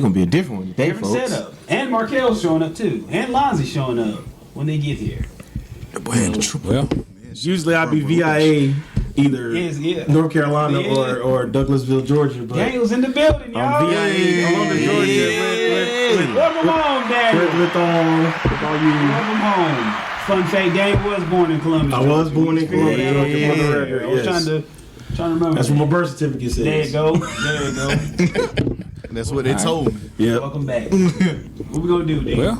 gonna be a different one today, Different folks. setup. And Markel's showing up too. And Lonzy showing up when they get here. Well, Usually I'd be VIA either North Carolina or Douglasville, Georgia. But Gang was in the building, y'all. I'm VIA Columbus, Georgia. Welcome home, Daniel. With all you. Welcome home. Fun fact, Gang was born in Columbus. I was born in Columbus, Georgia. For the record, I was trying to remember. That's what my birth certificate says. There you go. That's what they told me. Yeah. Welcome back. What we gonna do, Dan? well,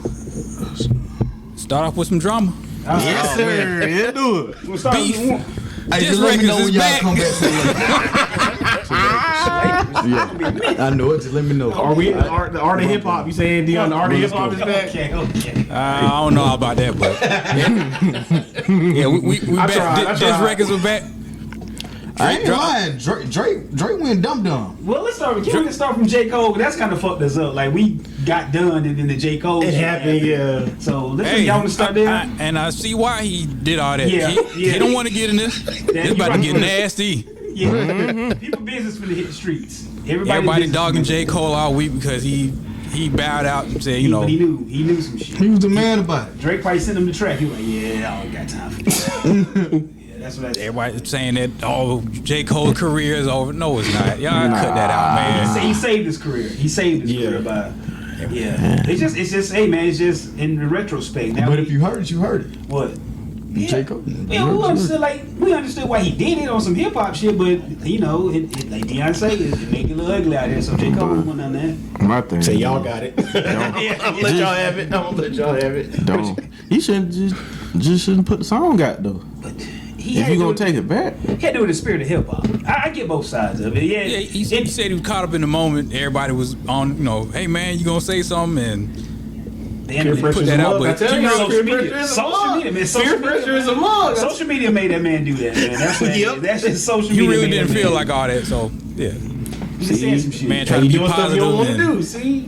start off with some drama. Yes, sir. Yeah, do it. We'll start Beef. with Hey, This just let me know records when is y'all back. come back. Yeah, I know it. Just let me know. Are we the art of hip hop? You saying Dion, the art of hip hop is back? Okay. I don't know about that, but yeah, we back. tried. This records are back. I ain't lying. Drake went dumb. Well, let's start from J. Cole. That's kind of fucked us up. Like, we got done and then the J. Cole It shit happened, yeah. So, y'all want to start there? And I see why he did all that. Yeah, He don't want to get in this. It's about to get nasty. Yeah. People business finna hit the streets. Everybody Everybody dogging J. Cole all week because he bowed out and said, you know. But he knew some shit. He was the man about it. Drake probably sent him the track. He was like, yeah, I don't got time for that. Yeah, that's what I said. Everybody saying that, J. Cole's career is over. No, it's not. Y'all cut that out, man. He saved his career. Career by. Yeah. It's just, hey man, it's just in the retrospect. Now But if you heard it, you heard it. What? J. Cole. Yeah, we understood why he did it on some hip hop shit, but you know, it like Deion say, it make it look ugly out there. So J. Cole went on there. My thing. Say y'all got it. I'm gonna let y'all have it. Don't. You shouldn't just shouldn't put the song out though. But If you gonna take it back, he had to do it in the spirit of hip hop. I get both sides of it. Yeah, He said he was caught up in the moment. Everybody was on, hey man, you gonna say something, and Peer put that out, but Social media made that man do that, man. That's what that's just social media. he really made didn't that feel man. like all that. So yeah, He just said some shit. man trying to be positive, you don't want to and do. See,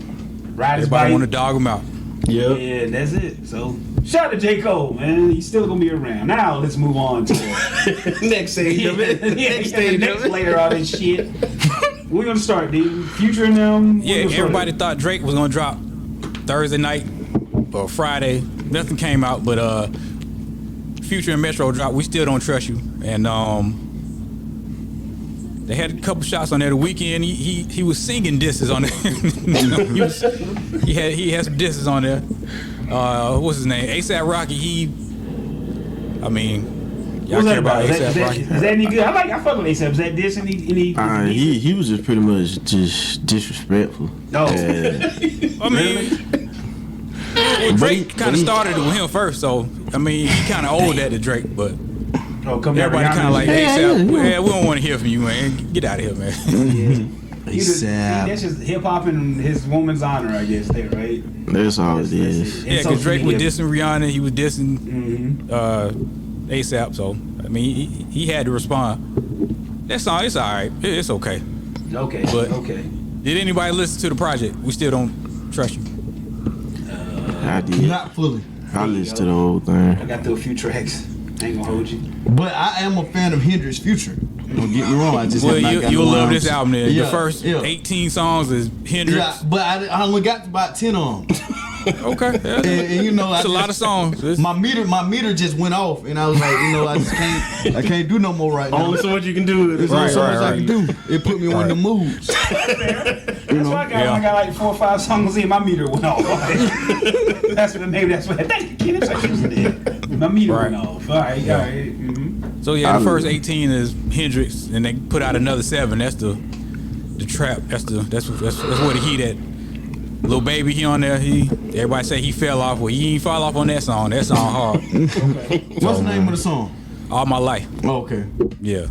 Ride his everybody bike. want to dog him out. yep. Yeah, that's it. So shout out to J. Cole, man. He's still gonna be around. Now let's move on to Next stage of it. next later all this shit. We're gonna start, dude. Future and them. Yeah, everybody thought Drake was gonna drop Thursday night or Friday. Nothing came out, but Future and Metro dropped. We still don't trust you, and they had a couple shots on there the weekend. He was singing disses on there. he had some disses on there. What's his name? ASAP Rocky. Y'all care about ASAP Rocky? Is that any good? I fuck with ASAP. Is that this any? He was just pretty much just disrespectful. No. Drake kind of started it with him first, so he kind of owed that to Drake, but everybody kind of like ASAP. We don't want to hear from you, man. Get out of here, man. That's just hip hop in his woman's honor, I guess. There, right? That's all it is. Yeah, because Drake was dissing Rihanna, he was dissing ASAP, so he had to respond. That song, it's all right. It's okay. Okay. But okay. Did anybody listen to the project? We still don't trust you. I did. Not fully. I listened to the whole thing. I got through a few tracks. I ain't gonna hold you. But I am a fan of Hendrix Future. Don't get me wrong. I just have not got you'll no love rhymes. this album. Then Yeah, the first 18 songs is Hendrix. Yeah, but I only got about 10 on. Okay, yeah. And you know, It's a lot of songs. My meter just went off, and I was like, I just can't do no more right now. Only so much you can do. There's only so much I can do. It put me on the moods. That's why I got like 4 or 5 songs in. My meter went off. That's what maybe that's what. Thank you, kid. That's what you did. My meter went off. All right. Mm-hmm. So yeah, the first 18 is Hendrix, and they put out another 7. That's the trap. That's where the heat at. Lil Baby, he on there. Everybody say he fell off. Well, he ain't fall off on that song. That song hard. Okay. What's the name of the song? All My Life. Oh, okay. Yeah.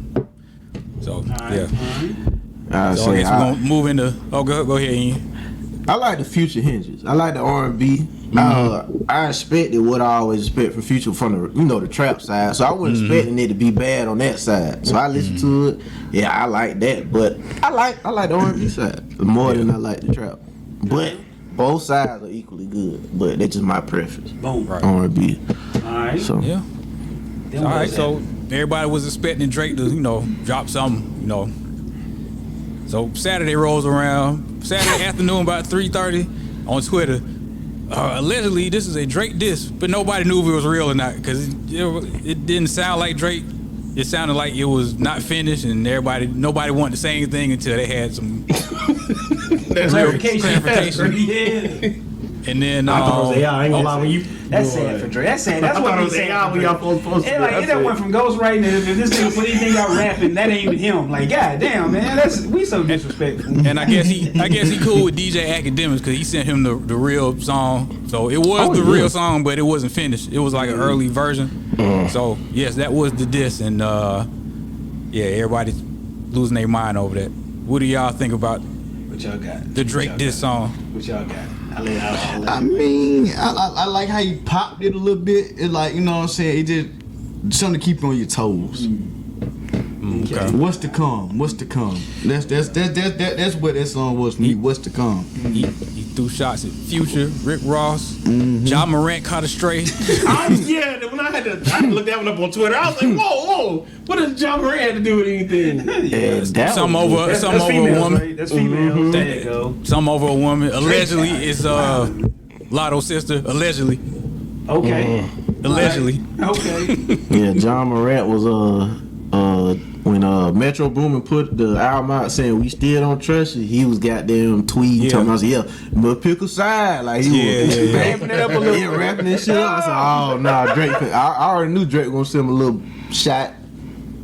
So yeah. So I guess we're gonna move into. Oh, go ahead, Ian. I like the Future Hendrix. I like the R&B. I expected what I always expect from Future from the trap side. So I wasn't expecting it to be bad on that side. So I listened to it. Yeah, I like that. But I like the R&B side more than I like the trap. But both sides are equally good. But that's just my preference. Boom. Right. R&B. All right. So Yeah. All right. So everybody was expecting Drake to drop something So Saturday rolls around. Saturday afternoon about 3:30 on Twitter. Allegedly, this is a Drake diss, but nobody knew if it was real or not because it didn't sound like Drake. It sounded like it was not finished, and nobody wanted to say anything until they had some clarification. Yeah. And then I thought it was AI. I ain't gonna lie when you. That's sad for Drake. That's sad. That's I what thought it he was said. AI when y'all supposed to. And like, it done went from ghostwriting. If this nigga put anything out rapping, that ain't even him. Like, goddamn, man, we so disrespectful. And I guess he cool with DJ Academics because he sent him the real song. So it was the real song, but it wasn't finished. It was like an early version. So yes, that was the diss, and yeah, everybody's losing their mind over that. What do y'all think about What y'all got? the Drake diss song? What y'all got? I mean, I like how you popped it a little bit. It's like, you know what I'm saying? It just something to keep on your toes. Okay. What's to come? What's to come? That's what that song was for me. What's to come? He threw shots at Future, Rick Ross, John Morant caught a stray. Yeah, when I had to look that one up on Twitter, I was like, whoa, what does John Morant have to do with anything? Some over a woman. Right? That's female. There you go. Some over a woman. Allegedly, it's Lotto's sister. Allegedly. Okay. Allegedly. Okay. Yeah, John Morant was when Metro Boomin put the album out saying we still don't trust you, he was goddamn tweeting talking about but pick a side, like he was Ramping it up a little. rapping that shit up. I said, oh nah, Drake. I already knew Drake was gonna send him a little shot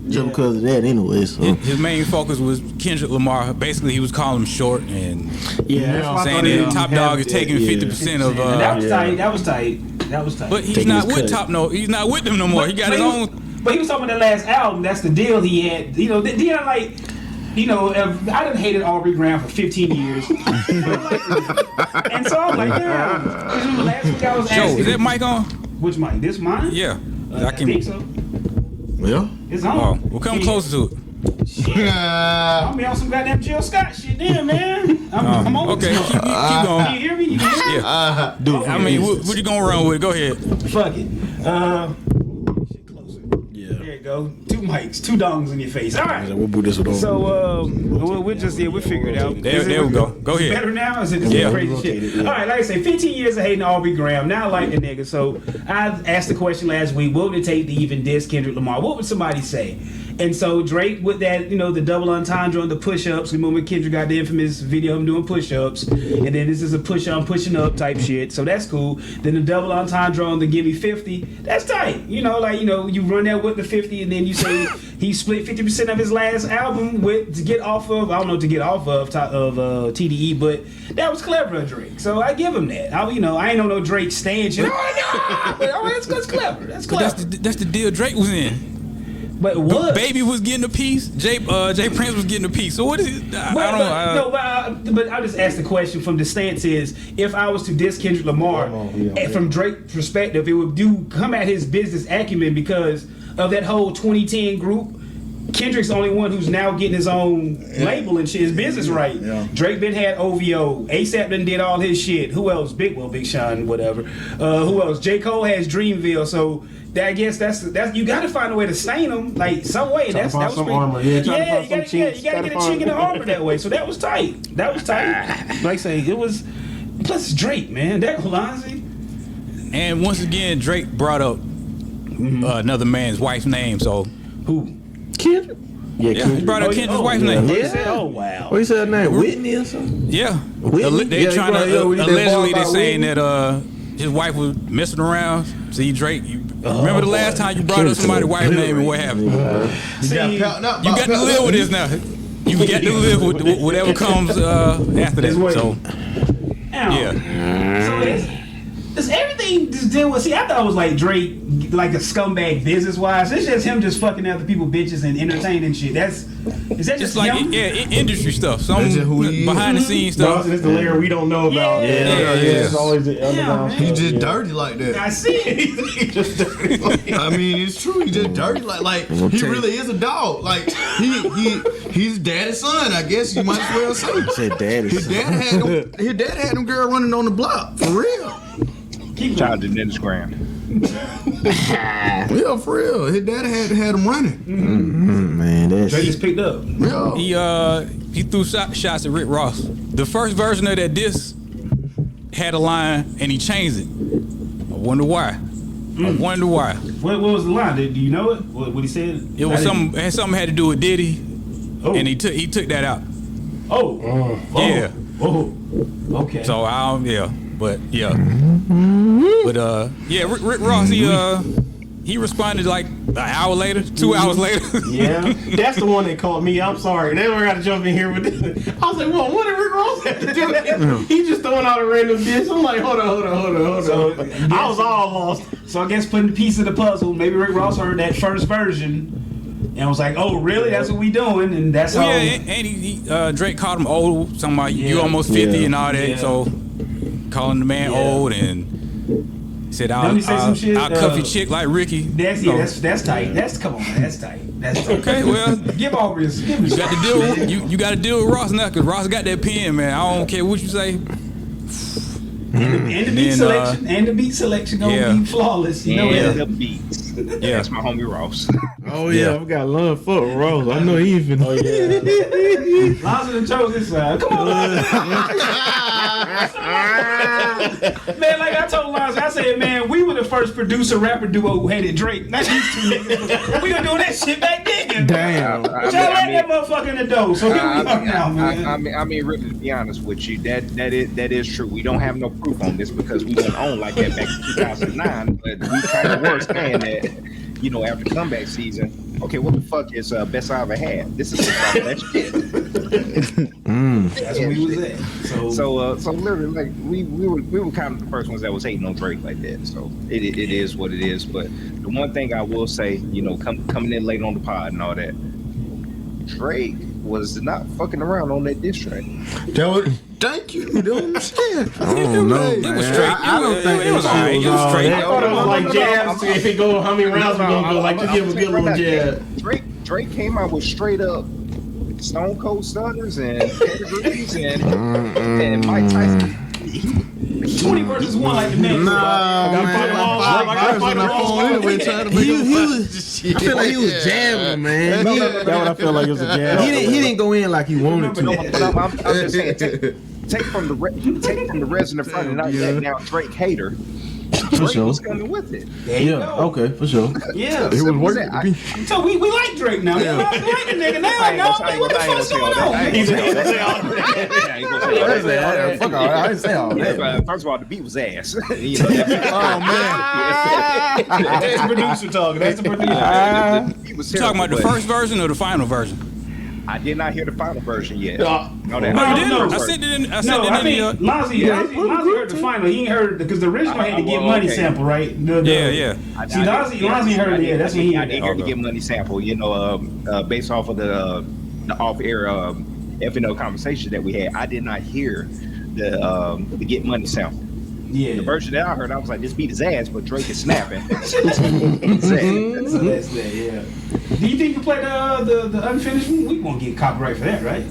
just because of that anyway. So. His main focus was Kendrick Lamar. Basically, he was calling him short and saying that Top Dog is taking 50% of. That was tight. But he's not with Top. No, he's not with them no more. He got his own. But he was talking about the last album. That's the deal he had. You know, I done hated Aubrey Graham for 15 years. And so I was like, damn. Because last week I was asking. Joe, is that mic on? Which mic? This mine? Yeah. I think so. Yeah. It's on. Oh, well, come closer to it. Shit. I'm be on some goddamn Jill Scott shit then, man. I'm on okay, it. keep going. Can you hear me? You can hear me? Yeah. I mean, what you gonna run with? Go ahead. Fuck it. Shit closer. Yeah. There you go. 2 mics, 2 dongs in your face. All right. We'll boot this with So we'll just we'll figure it out. There we go. Go ahead. Better now? Is it crazy shit? All right, like I say, 15 years of hating Aubrey Graham. Now I like the nigga. So I asked the question last week: what would it take to even diss Kendrick Lamar? What would somebody say? And so Drake with that, the double entendre on the push-ups. Remember Kendrick got the infamous video of him doing push-ups, and then this is a pushing up type shit. So that's cool. Then the double entendre on the give me 50. That's tight. You run that with the 50, and then you say he split 50% of his last album to get off of TDE, but that was clever of Drake. So I give him that. I ain't no Drake stand shit. That's clever. That's clever. But that's the deal Drake was in. But what? Baby was getting a piece. Jay Prince was getting a piece. So what is it? But I just asked the question from the stance is, if I was to diss Kendrick Lamar, from Drake's perspective, it would come at his business acumen because of that whole 2010 group. Kendrick's the only one who's now getting his own label and shit, his business right. Yeah. Drake been had OVO. ASAP done did all his shit. Who else? Big Sean, whatever. Who else? J. Cole has Dreamville. So I guess that's you got to find a way to stain them like some way. That was some armor. You gotta get a chink in the armor that way. So that was tight. Like I say, it was. Plus it's Drake, man. That Lonzy. And once again, Drake brought up another man's wife's name. So who? Kendrick? Yeah, he brought up Kendrick's wife's name. Yeah. Oh wow. What you said her name? Whitney or something? Yeah. Whitney? They trying to allegedly they're saying Whitney? that his wife was messing around. See, Drake, remember the last time you brought up somebody's wife's name and what happened? See, you got to live with this now. You got to live with whatever comes after that. So, yeah. So does everything just deal with? See, I thought it was like Drake, like a scumbag business wise. It's just him just fucking after people bitches and entertaining shit. Is that just like him? industry stuff? Some behind the scenes stuff. It's the layer we don't know about. Yeah. It's always the underground. He's just dirty like that. I see it. He's just dirty. I mean, it's true. He's just dirty like he really is a dog. Like he's daddy's son. I guess you might as well say. Said daddy. His dad had them girl running on the block for real. Shout out to Instagram. Yeah, for real. His dad had him running. Man, that's Drake just picked up. Yeah. He he threw shots at Rick Ross. The first version of that diss had a line and he changed it. I wonder why. I wonder why. What was the line? Do you know it? What he said? It was something had to do with Diddy, and he took that out. Yeah. Okay. So Rick Ross he responded like an hour later, 2 hours later. Yeah, that's the one that caught me. I'm sorry. Then we got to jump in here with this. I was like, well, what did Rick Ross have to do with it? He just throwing out a random diss. I'm like, hold on. So, I was all lost. So I guess putting the piece of the puzzle, maybe Rick Ross heard that first version and was like, oh, really? That's what we doing? And that's how. Yeah, and he Drake called him old. Something like, you almost 50 and all that. Yeah. So calling the man old and said, I'll cuff your chick like Ricky. That's tight. Come on, man. That's tight. Okay, well, give all this. You got to deal with you got to deal with Ross now, because Ross got that pen, man. I don't care what you say. And the beat selection gonna be flawless. You know that. The beats. Yeah, that's my homie Ross. Oh yeah, I got love for Ross. I know he even. Oh yeah. Lonzo done chose this side. Come on, Lonzo. Man, like I told Lonzo, I said, man, we were the first producer rapper duo who hated Drake. Not these two niggas. We gonna do that shit back then. Damn. But y'all let that motherfucker in the door. So here we are now, man. I mean, really, to be honest with you, that is true. We don't have no proof on this because we went on like that back in 2009, but we kind of were saying that, after comeback season, okay, what the fuck is best I ever had? This is that shit. That's where we was at. So literally, like we were kind of the first ones that was hating on Drake like that. So it is what it is. But the one thing I will say, coming in late on the pod and all that, Drake was not fucking around on that diss track. Thank you. You don't understand. I don't know, man. It was straight. I don't think it was alright. It was straight. I thought it was like jabs. If it go, how many rounds we gonna go? Like just give a good little jab. Drake came out with straight up Stone Cold Stunners and pedigrees and Mike Tyson. 20 versus 1 like the man. Nah, man. I feel like he was jamming, man. That's what I feel like it was a jab. He didn't go in like he wanted to. But I'm just saying, take from the resident Friday Night Letdown Drake hater. Drake was coming with it. Okay, for sure. Yeah, It was working. So we like Drake now. We like the nigga now. What the fuck's going on? Fuck all that. I didn't say all that. First of all, the beat was ass. Oh man. That's the producer talking. That's the producer. You Talking about the first version or the final version? I did not hear the final version yet. No, you didn't? I sent it in. I think Lonzy heard the final. He ain't heard because the original had to get money sample, right? Yeah. See, Lonzy heard it. Yeah, that's when he I did hear the Get Money sample. Based off of the off-air FNO conversation that we had. I did not hear the Get Money sample. Yeah. The version that I heard, I was like, this beat is ass, but Drake is snapping. That's that, yeah. Do you think you play the unfinished one? We won't get copyright for that, right?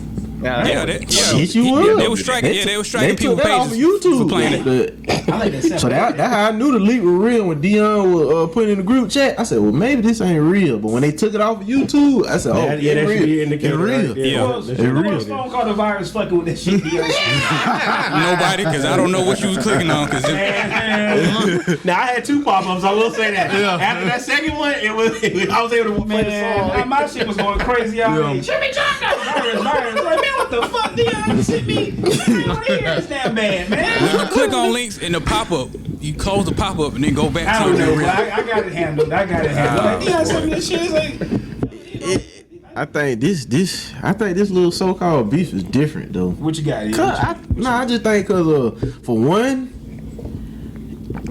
Shit, you would. They were striking. They were striking people that off of YouTube for playing it. I like that. So that's how I knew the leak was real when Dion was putting in the group chat. I said, well, maybe this ain't real. But when they took it off of YouTube, I said, oh, that should be indicated. It's real. It's real. Phone call the virus fucking with that shit. Nobody, because I don't know what you was clicking on. Now I had 2 pop-ups. I will say that. After that second one, I was able to play the song. My shit was going crazy out there. Should be virus. Like, man, what the fuck, Dion? Sent me. It's that bad, man. When you click on links in the pop-up, you close the pop-up and then go back I to don't the know, real. I got it handled. Like, Dion sent me this shit. I think this little so-called beef is different though. What you got? I just think because for one,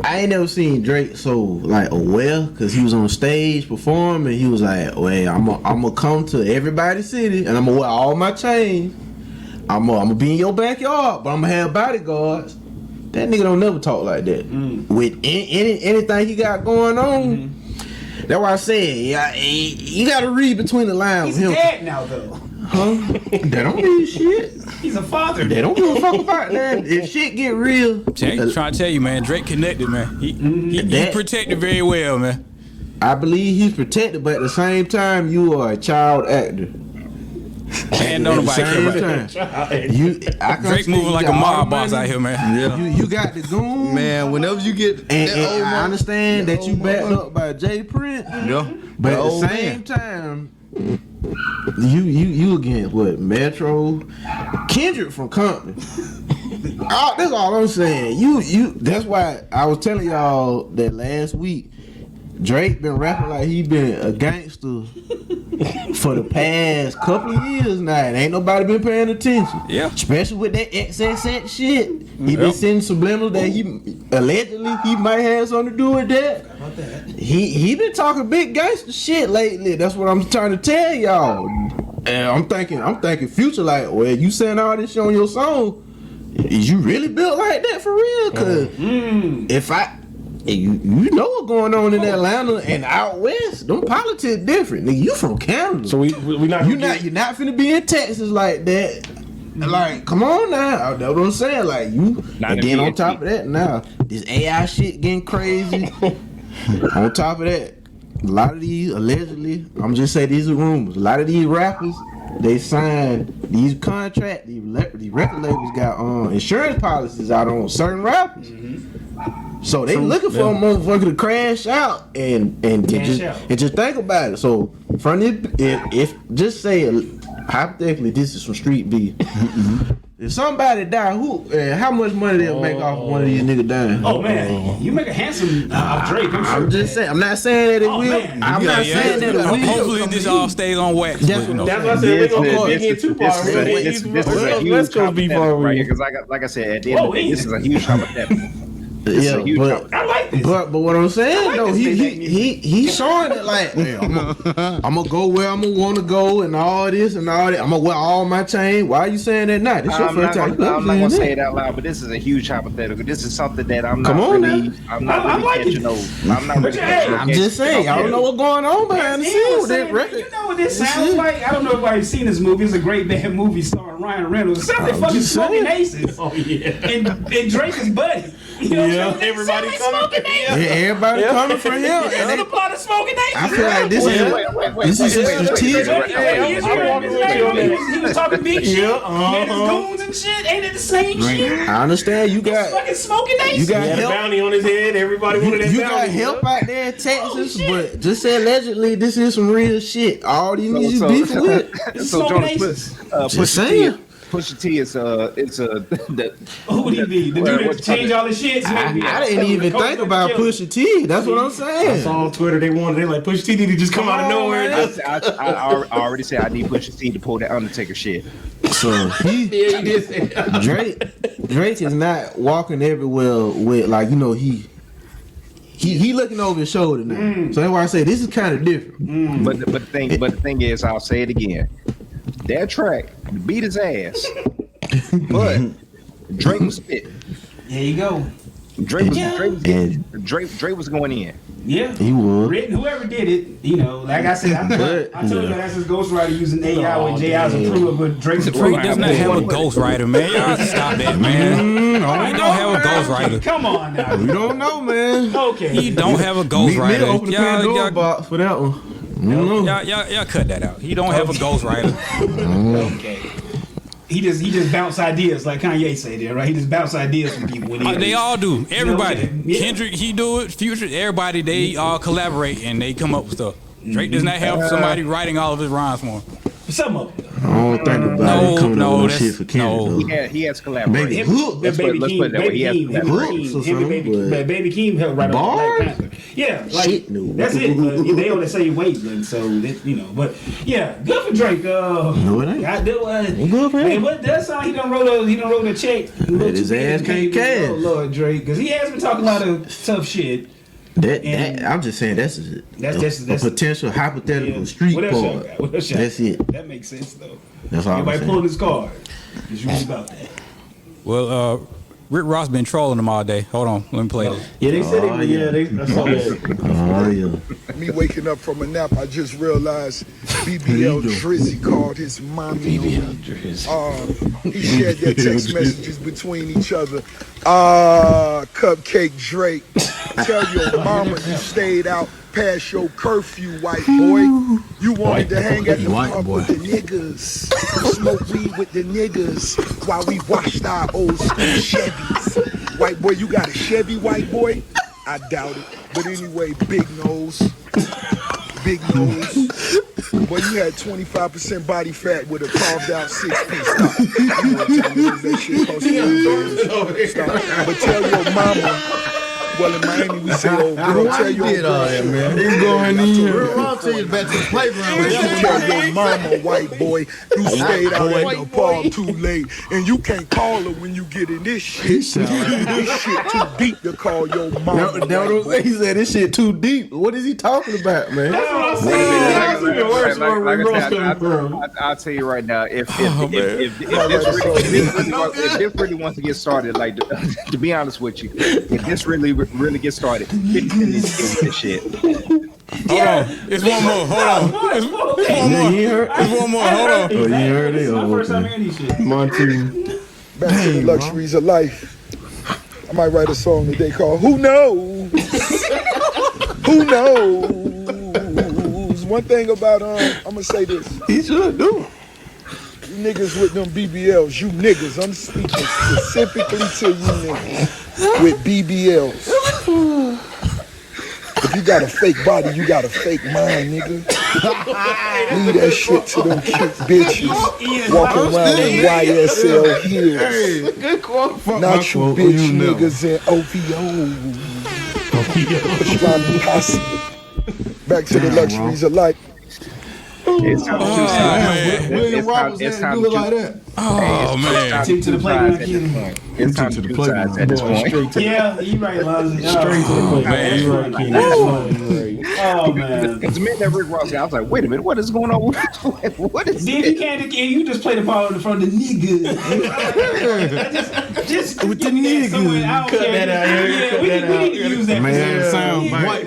I ain't never seen Drake so like aware because he was on stage performing. He was like, "Well, I'm gonna come to everybody's city and I'm gonna wear all my chains. I'm gonna be in your backyard, but I'm gonna have bodyguards." That nigga don't never talk like that. With anything he got going on. That's why I said, you gotta read between the lines. He's dead now, though. Huh? They don't mean shit. He's a father. They don't give a fuck about that. If shit get real, Trying to tell you, man, Drake connected, man. He protected very well, man. I believe he's protected, but at the same time, you are a child actor. And don't nobody care about that. Drake moving like a mob boss out here, man. Yeah. You got the goon. Man, whenever you get And that old I understand that you backed up by Jay Prince. yeah. But at the same time, you against what? Metro, Kendrick from Compton. That's all I'm saying. You. That's why I was telling y'all that last week. Drake been rapping like he been a gangster for the past couple of years now. And ain't nobody been paying attention. Yeah. Especially with that XXX shit. He been sending subliminals that he allegedly he might have something to do with that. He been talking big gangster shit lately. That's what I'm trying to tell y'all. And I'm thinking Future like, well, you saying all this shit on your song, is you really built like that for real? Cause if you know what's going on in Atlanta and out west, them politics different. Nigga, you from Canada. So we not you're not finna be in Texas like that. Like, come on now. That's what I'm saying. Like you and then on top of that, now this AI shit getting crazy. On top of that, a lot of these allegedly, I'm just saying these are rumors. A lot of these rappers, they signed these contracts. These record labels got insurance policies out on certain rappers. So they looking for a motherfucker to crash out and just think about it. So from if just say hypothetically this is from street beef. If somebody die, how much money they'll make off of one of these niggas dying? Oh man, you make a handsome off Drake. I'm just saying. I'm not saying that it will. Man. I'm not saying that it will. Hopefully this all stays on wax. That's what I said. We're gonna get too far. Let's go be far right here, because like I said, at the end of the day, this is a huge hypothetical. Yeah, but I like this. But what I'm saying though, he's showing it like, hey, I'm gonna go where I'm gonna want to go and all this and all that. I'm gonna wear all my chain. Why are you saying that now? This your first time. I'm not gonna say it out loud, but this is a huge hypothetical. This is something that I'm not really catching over. I'm not really catching. I'm just saying, I don't know what's going on behind the scenes with that record. You know what this sounds like? I don't know if anybody's seen this movie. It's a great bad movie starring Ryan Reynolds. It sounds like fucking Smoking Aces. Oh yeah. And Drake is buddy. You know Yeah, everybody coming. Everybody coming for him. This is the plot of Smoking Aces. I feel like this is strategic. He was talking big shit. He had his goons and shit. Ain't it the same shit? I understand you got Fucking Smoking Aces. you got He had a help. bounty on his head. Everybody wanted that You bounty. got help out there in Texas, but just say allegedly this is some real shit. All these niggas you beefing with. So Smoking Jonas, Just saying. Pusha T is Who would he be? The dude that change all the shit? I didn't even think about Pusha T. That's what I'm I saying. saw on Twitter they like Push T to just come out of nowhere. And just, I already said I need Pusha T to pull that Undertaker shit. So Drake is not walking everywhere with like he looking over his shoulder now. So that's why I say this is kind of different. But the thing is, I'll say it again. That track beat his ass, but Drake was spit. There you go. Drake was going in. Yeah, He would. Written, whoever did it, like I said, I told you that's his ghostwriter using AI with J.I.'s approval, but Drake's Drake does not have a ghostwriter, man. Y'all stop that, man. He don't have a ghostwriter. Come on now. We don't know, man. Okay. He don't have a ghostwriter. Open the Pandora box for that one. Y'all cut that out. He don't have a ghostwriter. Okay. He just bounce ideas like Kanye say there, right? He just bounce ideas from people. When They all do. Everybody. Yeah. Kendrick, he do it. Future, everybody, they all collaborate and they come up with stuff. Drake does not have somebody writing all of his rhymes for him. Some of them. I don't think about it coming up with shit for Kendrick. no. He has collaborated. Maybe Hook. Let's put it that way. He has collaborated. Baby Keem helped write Bars? Black Panther. Yeah, like Shit, no. that's it. They on the same wavelength, so that, but yeah, good for Drake. No, it ain't. I do. Good for him. Hey, what that song? He done wrote a check. That his ass can't cash. Oh Lord, Drake, because he has been talking a lot of tough shit. That I'm just saying that's a potential hypothetical street part. That's it. That makes sense though. That's all I'm Everybody saying. pulling his card. It's really about that. Well, Rick Ross been trolling them all day. Hold on, let me play this. yeah, they said I saw that. Oh yeah. Me waking up from a nap, I just realized BBL Drizzy called his mommy. He shared their text messages between each other. Cupcake Drake Tell your mama you stayed out past your curfew, white boy. You wanted to hang at the park with the niggas, smoke weed with the niggas while we washed our old school Chevys. White boy, you got a Chevy, white boy? I doubt it. But anyway, big nose. Big nose. Boy, you had 25% body fat with a carved out 6-piece stock. You know what time it is, that shit costs $1. But tell your mama, well in Miami we say old girl, tell your girl, man. He's going in here. I'll take you back to the playground. Tell your mama, white boy, you stayed out at the bar too late, and you can't call her when you get in this shit. This shit too deep to call your mama. He said this shit too deep. What is he talking about, man? That's what I'm saying. That's even worse where Rick Ross coming from. I'll tell you right now, if this really wants to get started, like to be honest with you, if this really gets started, 50 minutes into this shit. Yeah. Hold on. It's one more. Hold on. It's one more. It's one more. Hold on. Oh, you heard it? It's my first time hearing these shit. Monty. Back to the luxuries of life. I might write a song that they call Who Knows? Who knows? One thing about I'm gonna say this. He should do. You niggas with them BBLs, you niggas, I'm speaking specifically to you niggas with BBLs. If you got a fake body, you got a fake mind, nigga. Leave that shit to them cute bitches walking around in YSL heels. Not you bitch niggas in OVO. Posse. Back to the luxuries of life. It's time to William Roberts had to do it like that. Oh, man. Take to the playground again. It's time to do sides at this point. Yeah, you right, Lonzo. Straight to the playground. Man, You right, King. Oh man. Because the minute that Rick Ross, I was like, wait a minute, what is going on? What is Then you can't again. You just play the part in front of the nigga. just With the give me that somewhere. I don't Cut care. that out, yeah, Yeah, cut we that need out. to use that. Man, sound Yeah. white.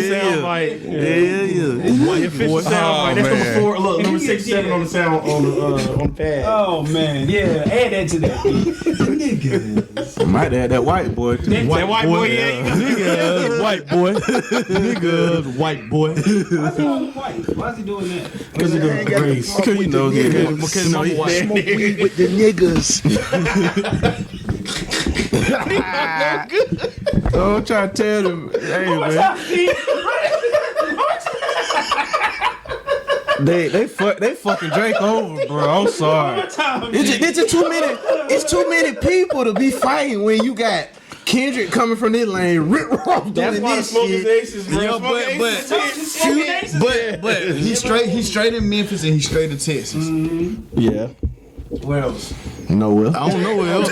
Sound bite. Yeah. Official sound bite. That's man. number 4. Look, number 67 on the sound on the pad. Oh man, yeah. Add that to that. Niggas. Might add that white boy. Too. That white boy, yeah. Niggas, white boy. Niggas, white boy. Why's he all white? Why is he doing that? Because of the race. Because you know he Because smoke weed with the niggas. Oh, I'm trying to tell them. Hey, man. They fucking Drake over, bro. I'm sorry. It's just too many. It's too many people to be fighting when you got Kendrick coming from this lane, Rick Ross doing That's why the this Smoking shit. Aces, bro. Yeah, but he's straight in Memphis and he's straight in Texas. Yeah. Where else? Nowhere. I don't know where else.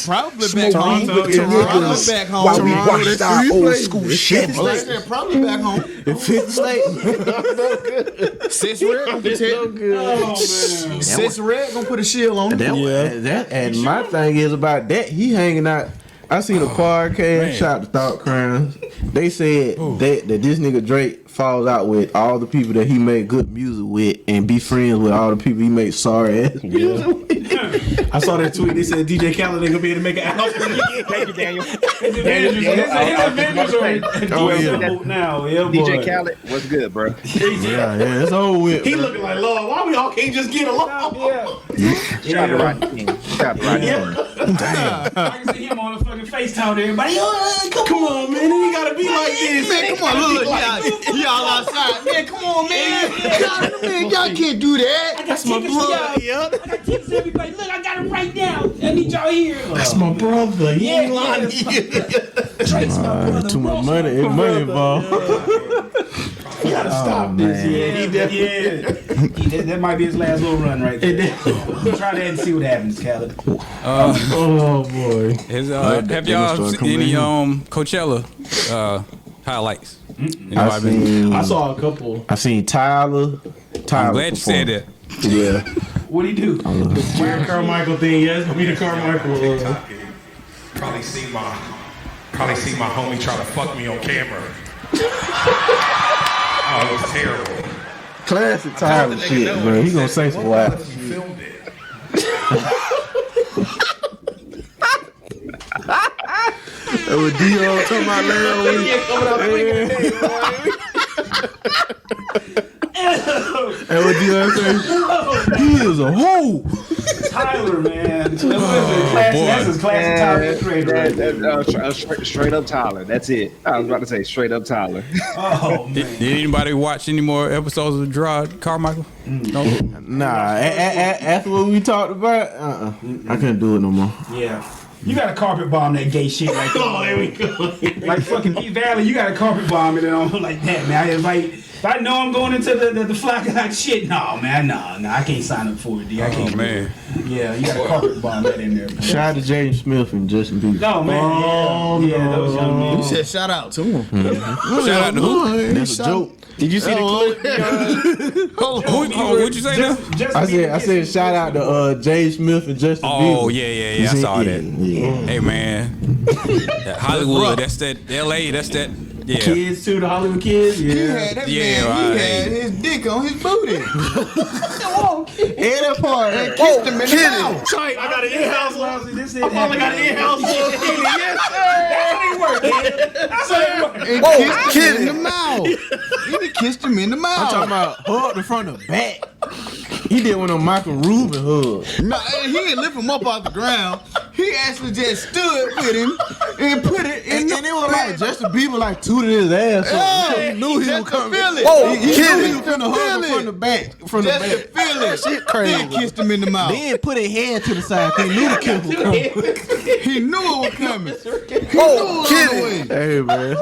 Probably back Smoke home. weed with the niggas Back home. while we Toronto, watched that's our where you old play. school It's Chevys. Probably back home. In 50 states. Sis Red gonna protect. Oh man. Sis Red gonna put a shield on. And my thing is about that, he hanging out. I seen a podcast, shout out to Thought Crimes. They said that this nigga Drake falls out with all the people that he made good music with and be friends with all the people he made sorry ass music with. I saw that tweet. They said DJ Khaled ain't gonna be able to make an album. Thank you, Daniel. His Avengers are now. Yeah, boy. DJ Khaled, what's good, bro? Yeah, it's over with. He looking like, Lord, why we all can't just get along? Shout out to Rodney King. Shout out to Rodney King. I can see him on the fucking FaceTime to everybody. Come on, man. It ain't gotta be like this. Man, come on, look, y'all outside. Man, come on, man. Y'all can't do that. That's my blood. I got tickets to everybody. Look, I got them right now. I need y'all here. That's my brother. He ain't lying. Drake's my brother. Too much money involved. You gotta stop this. Yeah. That might be his last little run right there. Try that and see what happens, Khaled. Oh boy. Have y'all seen any Coachella highlights? I saw a couple. I seen Tyler. I'm glad you said that. Yeah. What'd he do? Weird Carmichael thing, yes. I mean the Carmichael. Probably see my homie try to fuck me on camera. Oh, it was terrible. Classic Tyler shit, bro. He gonna say some wild. You filmed it. That was Dion talking about And what Dion say? He is a hoe. Tyler, man. That's his classic Tyler creator. Straight up Tyler. That's it. I was about to say straight up Tyler. Oh, man. Did anybody watch any more episodes of Gerard Carmichael? No. Nah, after what we talked about, I couldn't do it no more. Yeah. You gotta carpet bomb that gay shit like that. Oh, there we go. Like fucking East Valley, you gotta carpet bomb it on like that, man. If I know I'm going into the flock of that shit, no, man, no, I can't sign up for it, D. I can't. Oh, man. Yeah, you gotta carpet bomb that in there. Bro. Shout out to James Smith and Justin Bieber. No, man. Yeah, those young men. You said shout out to him. Shout out to who? That's a joke. Did you see the clip? What'd you say now? I said shout out to James Smith and Justin Bieber. Oh, yeah. I saw that. Yeah. Hey, man. That Hollywood, that's that LA, that's that. Yeah. Kids too, the Hollywood kids. He had that Yeah, man. right. He had his dick on his booty. And that part. And kissed him in the mouth. Tight, I got an in-house one. This I finally got an in-house one. Yes, And kissed him in the mouth. He kissed him in the mouth. I'm talking about hug the front and back. He did one of Michael Rubin hugs. No, he didn't lift him up off the ground. He actually just stood with him and put it in And it was like Justin Bieber like tooted his ass. So he knew he was coming. Feel it. He knew he was gonna hug him from the back. From the Just to back. feel it. Shit crazy. Then kissed him in the mouth. Then put his hand to the side. He knew the kiss was coming. He knew it was coming. He knew it was on the way. Hey man,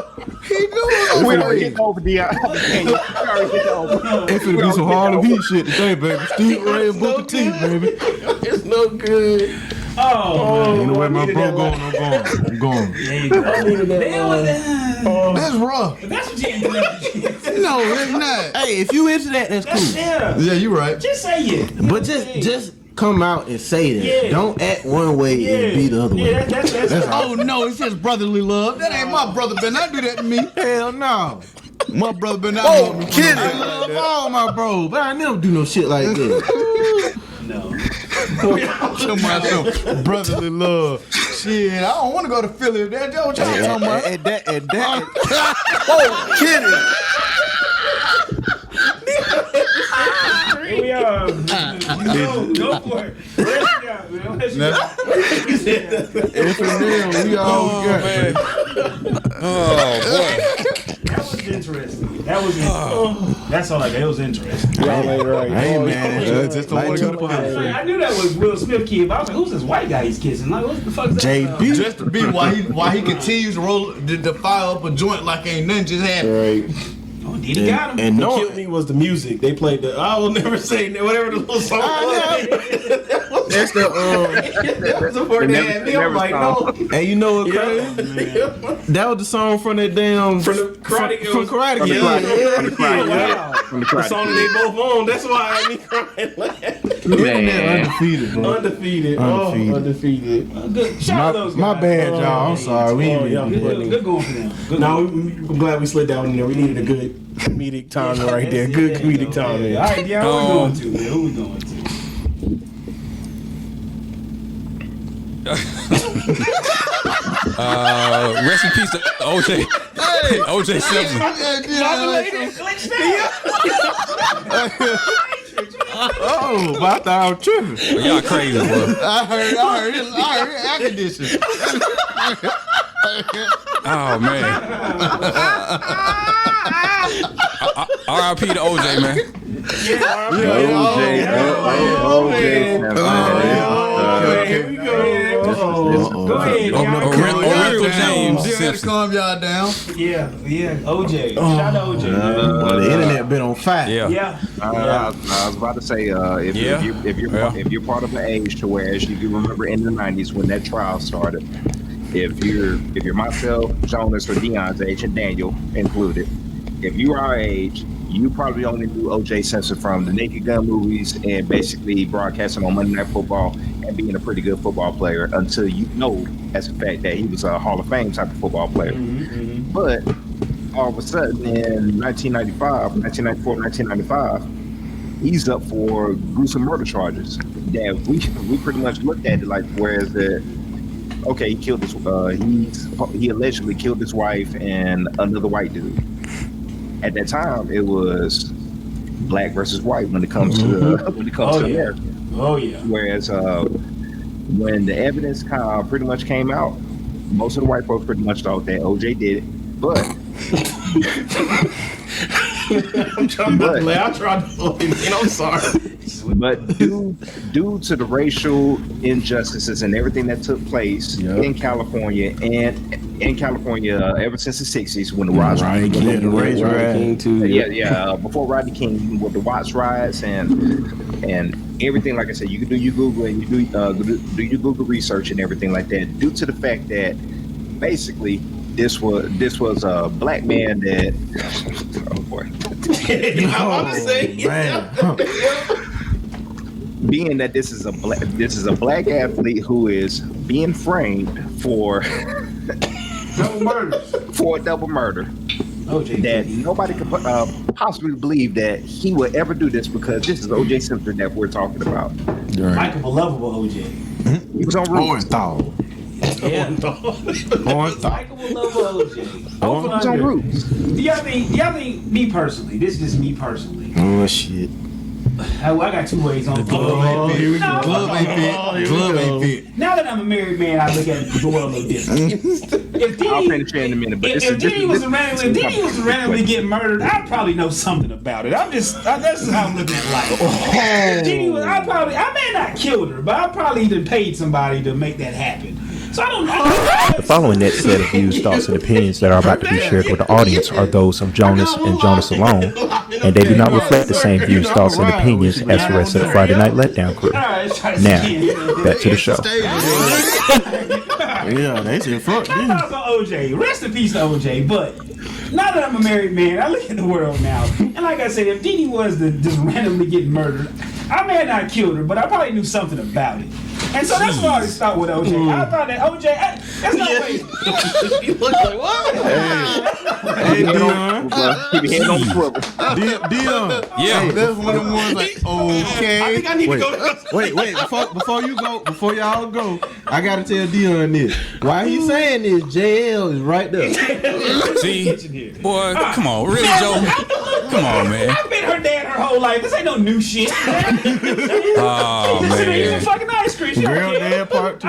He knew it was on We the already way. hit over, Dion. We already hit over. it's finna be some Harlem Heat shit today, baby. Steve Ray and Booker T, baby. it's no good. Oh, You know where my needed bro that going? I'm going. there you go. That's rough. That's what you ain't doing. No, it's not. Hey, if you into that, that's cool. Yeah. Yeah, you're right. Just say it. But just come out and say that. Yeah. Don't act one way and be the other way. Yeah, that's Oh no, it says brotherly love. That ain't my brother. Better not do that to me. Hell no. My brother better not love me. I love all my bros, but I never do no shit like that. no. Talking about some brotherly love. Shit, I don't want to go to Philly. That's what y'all talking about. And that. Here we are. Go for it. Let's go, man. Let's go. If and then we all got. Oh, boy. That was interesting. That's all I got. It was interesting. Hey man, Just don't like want to go to Tupac. Philly. I knew that was Will Smith kid, but I was like, who's this white guy he's kissing? Like, what the fuck is that? JB. Just to be why he continues to roll to fire up a joint like ain't nothing just happened. Right. Oh, did he got him? And What no, killed me was the music. They played the I will never say whatever the little song was. that's the That was the part that had me. I'm like, no. and you know what crazy? That was the song from that damn From the Karate from Karate Kid. Wow. From the The song that they both own. That's why I had me crying laughing. Man. Undefeated, bro. Undefeated. Undefeated. Good. Shout out those guys. My bad, y'all. I'm sorry. We ain't yeah. even- Good going for them. Good No, I'm glad we slid down in there. We needed a good comedic timing right there. Good comedic timing. All right, yeah, who we going to, man? Who we going to? Rest in peace to OJ. OJ Simpson. Oh, but I thought I was tripping. Y'all crazy, bro. I heard air conditioning. Oh, man. R.I.P. to OJ, man. Here we go. Go ahead, Orenthal James You had to Simpson. calm y'all down. Yeah, OJ. Shout out to OJ. Well, the internet been on fire. Yeah. Yeah. I was about to say, if you're part of an age to where, as you do remember in the '90s when that trial started, if you're myself, Jonas, or Dion's age, and Daniel included, if you are our age, you probably only knew O.J. Simpson from the Naked Gun movies and basically broadcasting on Monday Night Football and being a pretty good football player until you know as a fact that he was a Hall of Fame type of football player. But all of a sudden in 1994, 1995, he's up for gruesome murder charges that we pretty much looked at it like, whereas okay, he killed his he allegedly killed his wife and another white dude. At that time, it was black versus white when it comes to America. Oh yeah. Whereas when the evidence pretty much came out, most of the white folks pretty much thought that OJ did it, but I'm trying to play. I tried to and I'm sorry. But due to the racial injustices and everything that took place in California ever since the 60s when the Rodney King before Rodney King with the Watts riots and everything, like I said, you can do your Google and you do your Google research and everything like that. Due to the fact that basically this was a black man that oh boy. Being that this is a black athlete who is being framed for double murder. OJ that nobody could possibly believe that he would ever do this, because this is OJ Simpson that we're talking about. Likeable, lovable OJ. He was on Roots. Yeah. Likeable, lovable OJ. Both of them on Roots. Do y'all think, me personally, this is just me personally. Oh shit. I got two ways on Glove ain't fit. Now that I'm a married man, I look at the world a little different. I'll finish in a minute, but if Diddy was randomly getting murdered, I'd probably know something about it. That's just how I'm looking at life. Diddy was, I may not killed her, but I probably even paid somebody to make that happen. So I don't know. The following next set of views, thoughts, and opinions that are about to be shared with the audience are those of Jonas and Jonas alone, and they do not reflect the same views, thoughts, and opinions as the rest of the Friday Night Letdown crew. Now, back to the show. Yeah, they said fuck this. OJ. Rest in peace to OJ. But now that I'm a married man, I look at the world now, and like I said, if Diddy was just randomly getting murdered, I may have not killed her, but I probably knew something about it. And so that's why I always start with OJ. I thought that OJ, that's no way. He looks like what? Hey, Dion. Keep your head on the swivel. Dion. Yeah. Hey, that's one of the ones like, okay. I think I need to go. Wait, before y'all go, I gotta tell Dion this. Why he saying this, JL is right there. See, boy, come on, really, Joe? Come on, man. I've been her dad her whole life. This ain't no new shit. Oh Eating man. fucking ice cream. Girl dad part 2.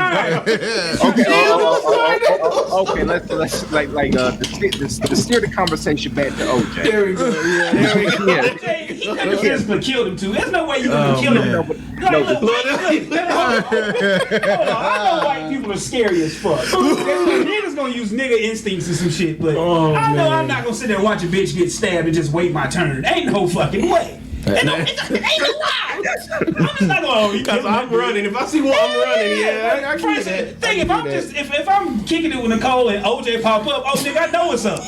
Okay, let's to steer the conversation back to OJ. There we go. OJ, he could have just killed him too. There's no way you could have killed him. Look, hold on. I know white people are scary as fuck. Niggas gonna use nigga instincts and some shit, but I know I'm not gonna sit there and watch a bitch get stabbed and just wait my turn. Ain't no fucking way. Ain't no why. I'm just not going. Because I'm running. If I see one, I'm running. Yeah, I get that. Thing, if I'm kicking it with Nicole and OJ pop up, oh nigga, I know what's up.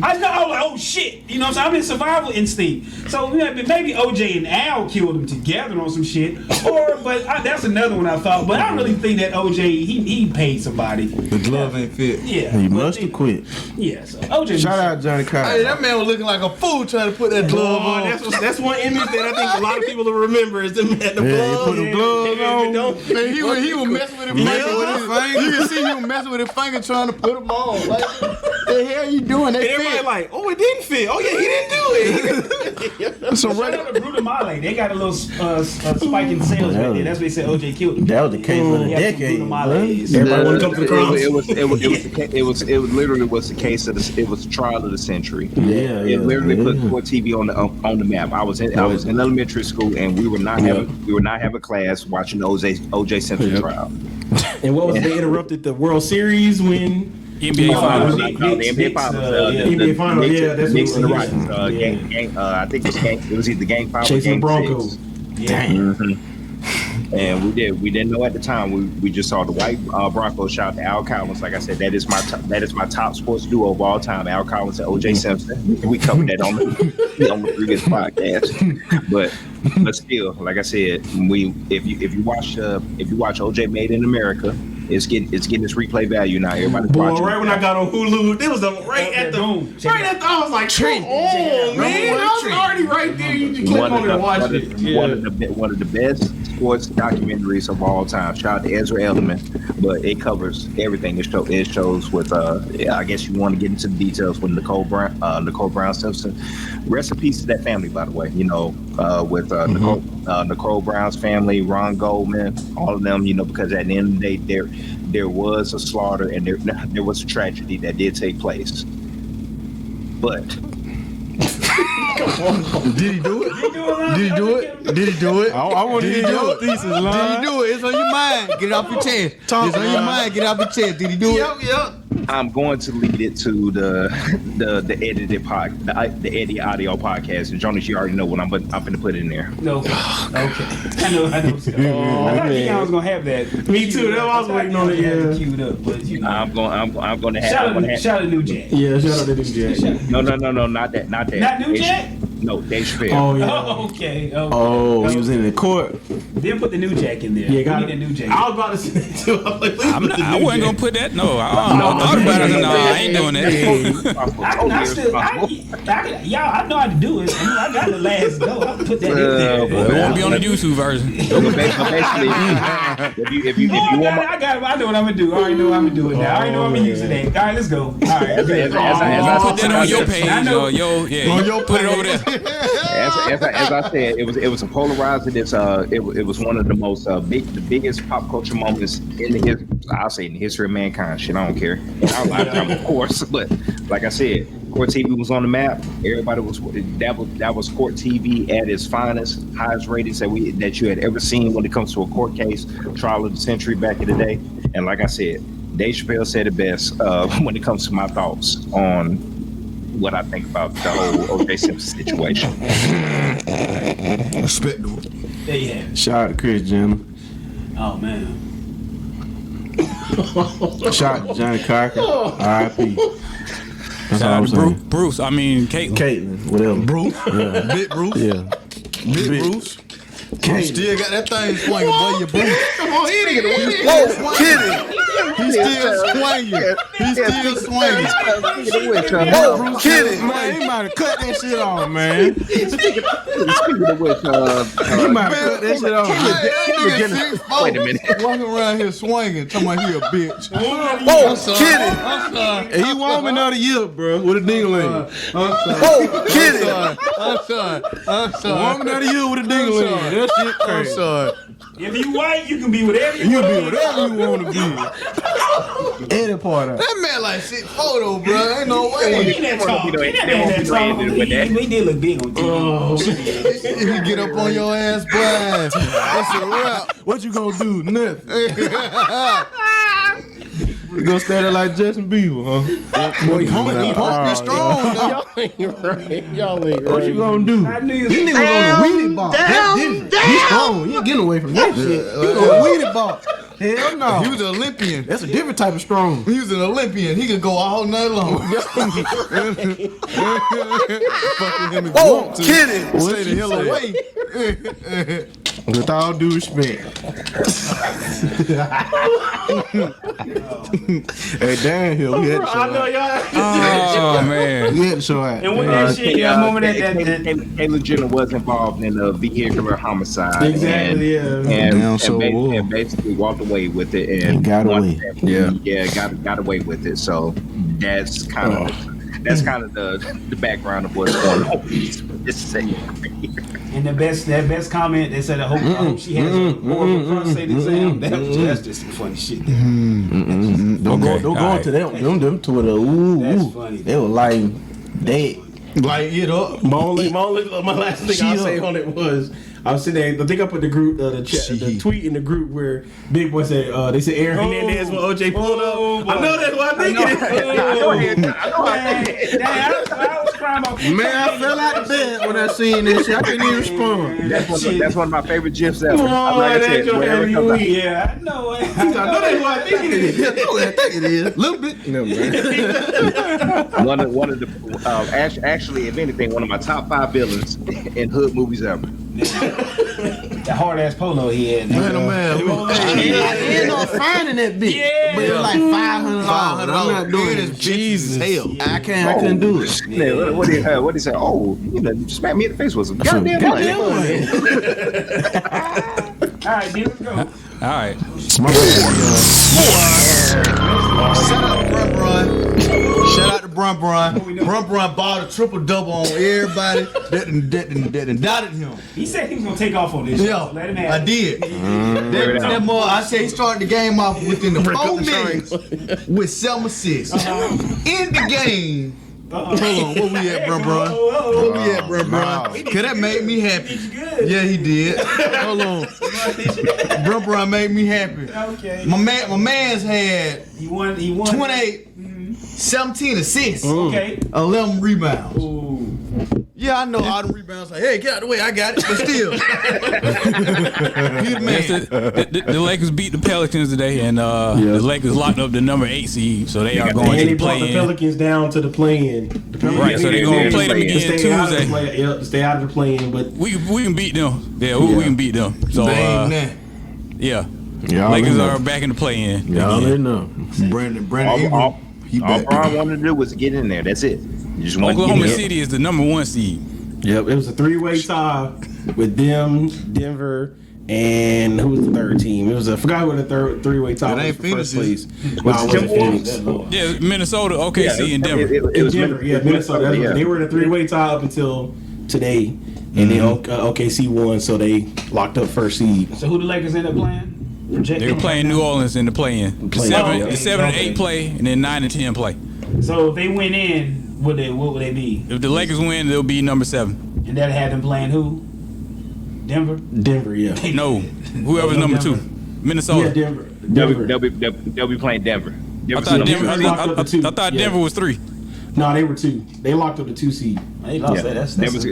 I know. I'm like, oh shit. You know what I'm saying? I'm in survival instinct. So maybe OJ and Al killed him together on some shit. But that's another one I thought. But I really think that OJ he paid somebody. The glove ain't fit. Yeah. He must have quit. Yeah. So OJ. Shout out Johnny Carter. Hey, that man was looking like a fool trying to put that glove on. That's one image that I think a lot of people will remember is them at the Yeah, put the gloves on. Man, he was messing with his finger. You can see he was messing with his finger trying to put them on. Like, the hell you doing? They everybody fit. like, oh, it didn't fit. Oh yeah, he didn't do it. So Shout out to Bruno Male. They got a little spike in sales right there. That's what they said OJ killed him. that was the case of the Yeah, decade. Bruno Male's. Everybody want to come to the cross. It literally was the case of it was the trial of the century. Yeah, It literally put sport TV on the map. I was in elementary school and we were not having class watching the OJ Simpson trial. And what was they interrupted the World Series when NBA Finals. The NBA Finals. NBA Finals. Yeah, that's Knicks what and the it Rockets. I think it was either game 5 or Chasing game Broncos. 6. Yeah. And we didn't know at the time. We just saw the white Broncos. Shout out to Al Collins. Like I said, that is my top sports duo of all time. Al Collins and OJ Simpson. We covered that on the previous podcast. But still, like I said, if you watch OJ Made in America, it's getting its replay value now. Everybody's Boy, watching. right when I got on Hulu, it was right at the I was like, come on, man! I was already right there. You just click on it and watch it. One of the best sports documentaries of all time. Shout out to Ezra Elliman, but it covers everything. It shows with I guess you want to get into the details with Nicole Brown Simpson. Rest in peace to that family, by the way. You know, with Nicole Brown's family, Ron Goldman, all of them. You know, because at the end of the day, there was a slaughter and there was a tragedy that did take place. But did he do it? Did he do it? Did he do it? I want to hear your thesis, line. Did he do it? It's on your mind. Get it off your chest. It's on your mind. Get it off your chest. Did he do it? Yep. I'm going to lead it to the edited the Eddie audio podcast. And Jonas, you already know what I'm going to put in there. No. Okay. I know. I think I was gonna have that. Me too. That was waiting on it. Yeah. Queued up, but you know. I'm going to have. Shout out to New Jack. Yeah, shout out to New Jack. No, not that. Not New Jack. No, Dave Chappelle. Oh yeah. Oh, okay. Oh, he was in the court. Then put the New Jack in there. Yeah, got it. New Jack. I was about to say that too. I wasn't gonna put that. No, I thought about it. No, I ain't doing that. I know how to do it. I got the last go. I'll put that in there. It won't be on the YouTube version. Basically, if you want, I know what I'm gonna do. I already know what I'm gonna do it now. I already know I'm gonna use it. All right, let's go. All right. as Put that on your page. Put it over there. As I said, it was a polarizing. It was one of the most the biggest pop culture moments in the history of mankind. Shit, I don't care. Our lifetime, of course, but like I said, Court TV was on the map. Everybody was that was Court TV at its finest, highest ratings that you had ever seen when it comes to a court case, trial of the century back in the day. And like I said, Dave Chappelle said it best when it comes to my thoughts on what I think about the whole O.J. Simpson situation. Respectable. There you have it. Shout out to Chris Jenner. Oh man. Shout out to Johnny Cocker. R.I.P. That's all Shout I'm out to saying. Bruce. I mean, Caitlin, whatever. Bruce. Yeah. Big Bruce. Yeah. Big Bruce. Still got that thing swinging, boy. You Bruce. Come on, hit it. Whoa, kidding. He's still swinging. He's still swinging. Oh, kidding. Man, he might have cut that shit off, man. Speaking of which, He might have cut that shit off. wait a minute. Walking around here swinging, talking about he a bitch. Oh, kidding. I'm sorry. And he warming out a year, bro, with a ding-a-ling. Oh, kidding. I'm sorry. Warming out a year with a ding-a-ling. That shit I'm crazy. sorry. If you white, you can be whatever you You want. be whatever you want to be. Any part of it. That man like 6'4" though, bro. Ain't no way. He that tall. He that tall. We did look big on TV. If you get up on your ass, boy, that's a wrap. What you gonna do? Nothing. You gonna stand there like Justin Bieber, huh? Boy, he pumping strong, though. Y'all ain't right. Y'all ain't right. What you gonna do? I knew you This nigga was on the weedy box. He's strong. You ain't getting away from that shit. He was on the weedy box. Hell no. He was an Olympian. That's a different type of strong. He was an Olympian. He could go all night long. Fucking him if you want to. Kidding. Stay the hell away. With all due respect. Hey, Dan Hill, we had to show I know out. y'all. Oh man. We had to show out. And with that shit, yeah, moment that Caitlyn Jenner was involved in a vehicular homicide. Exactly, and, yeah. and basically walked away with it and got away. Got away with it. So that's kind of the background of what's going on. This segment right here. And that best comment, they said, I hope she has a horrible prostate exam. That's just some funny shit. Don't go into them Twitter. Ooh, That's funny. They were like dead. Light it up. My last thing I'll say on it was I was sitting there. I think I put the group, the tweet in the group where Big Boy said they said Aaron Hernandez when OJ pulled up. I know that's what I think it is. I was crying about Man, I fell out of bed when I seen this shit. I couldn't even respond. That's one of my favorite gifs ever. Oh, Like I said, whenever it comes out. Yeah, I know it. I know that's what I think it is. I think it is. A little bit. No, man. one of the actually, if anything, one of my top 5 villains in hood movies ever. That hard ass polo he had. Man, I ended up finding that bitch. Yeah. But it was like $500. I'm not doing this. it. Jesus. Hell. I couldn't do it. Yeah, what did he say? Oh, you know, smack me in the face with some goddamn money. All right, dude, let's go. All right. Shout out to Brun Brun. Brun Brun bought a triple double on everybody that doubted him. He said he was gonna take off on this. Yeah, So let him have I it. did. That more, I said he started the game off within the 4 minutes with 7 assists. In the game. Hold on, where we at, Brun Brun? Where we at, Brun Brun? Cause that made me happy. Yeah, he did. Hold on. Brun Brun made me happy. Okay. My man's had He won. 28, 17 assists, Okay. 11 rebounds. Ooh. Yeah, I know all the rebounds. Like, hey, get out of the way, I got it. But still, he the man. The Lakers beat the Pelicans today, and the Lakers locked up the number 8 seed, so they are going And to they the brought the play-in. Pelicans down to the play-in. Right, so they're going to play them again To stay out of the Tuesday. play, to stay out of the play-in. But We can beat them. Yeah, we can beat them. So, They ain't that. yeah. Y'all Lakers know. are back in the play-in. Y'all again. didn't know. Brandon All Ingram, he all back. Bron wanted to do was get in there. That's it. You just want to Oklahoma get in. City is the number 1 seed. yep, it was a 3-way tie with them, Denver, and who was the third team? It was I forgot what the third 3-way tie It was ain't for first Phoenix, place. Was No, it it wasn't Timberwolves? Phoenix. Yeah, Minnesota, OKC, and Denver. It was Denver, Minnesota. That's yeah. what- They were in a 3-way tie up until today, and then OKC won, so they locked up first seed. So who the Lakers end up playing? They were playing New Orleans in the play-in. The Okay. 7 and Okay. 8 play, and then 9 and 10 play. So if they went in, what would they be? If the Lakers win, they'll be number 7. And that had them playing who? Denver. Denver, yeah. No, whoever's number 2. Minnesota. Yeah, Denver. They'll be playing Denver. I thought Denver, I thought Yeah. Denver was 3. No, they were 2. They locked up the 2 seed. They lost that. That's Denver's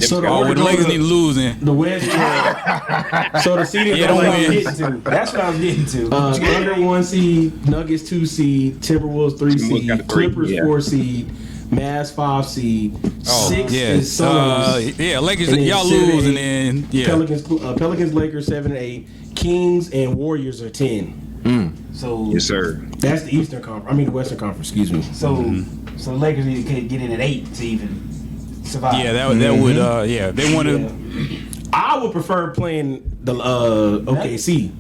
So Oh, well, the Lakers need to lose then. The West. So the seeding Yeah, that don't I was win. getting to. That's what I was getting to. Thunder 1 seed, Nuggets 2 seed, Timberwolves 3 Timberwolves got the seed, 3, Clippers yeah. 4 seed, Mavs 5 seed, 6 yeah. is Suns. Yeah, Lakers, And then y'all 7, lose, 8, and then, yeah. Pelicans, Lakers 7 and 8, Kings and Warriors are 10. So Yes, sir. That's the Eastern Conference. I mean the Western Conference. Excuse me. So the Lakers need to get in at 8 to even survive. Yeah, that would, yeah. They want to, I would prefer playing the OKC.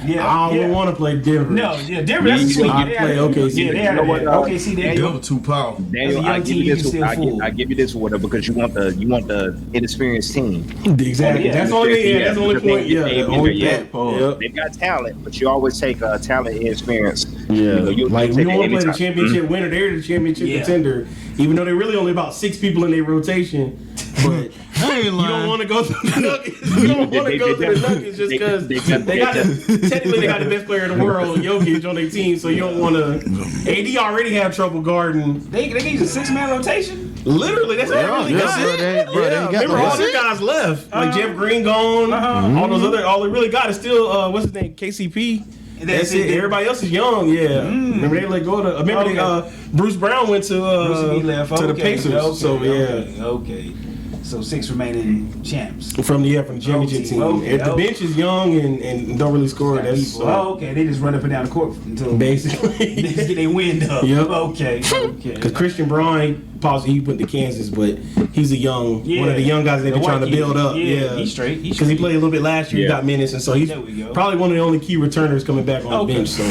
Yeah, I don't want to play Denver. No, yeah, Denver. That's a sweet. I'd play OKC. Yeah, they You know what, OKC. They They were too powerful. Daniel, As a young I give team, you you this. can still fool. I give you this water because you want the inexperienced team. Exactly. Yeah, that's the only. Yeah, that's the only point. Yeah, Yeah, the only yeah. that part. Yep. They've got talent, but you always take talent and experience. Yeah, like we take want to it play the anytime. championship winner. They're the championship contender, even though they're really only about 6 people in their rotation. But I ain't you lying. don't want to go through the Nuggets. You don't want to go through the Nuggets just because they got technically they got the best player in the world, Jokic, on their team. So you don't want to. AD already have trouble guarding. They can use a 6-man rotation. Literally, that's all they really got. Remember all the guys left, like Jeff Green gone. All those other, all they really got is still what's his name, KCP. That's it. Everybody else is young. Yeah. Remember they let go of the. Remember Bruce Brown went to the Pacers. So yeah. Okay. So 6 remaining champs. From the championship team. Okay, The bench is young and don't really score. That's okay. They just run up and down the court until basically they just get their wind up. Yep. Okay. Because Christian Braun, he went to Kansas, but he's one of the young guys they've been trying to build up. Yeah, he's straight. Because he played a little bit last year, he got minutes, and so he's There we go. probably one of the only key returners coming back on the bench. So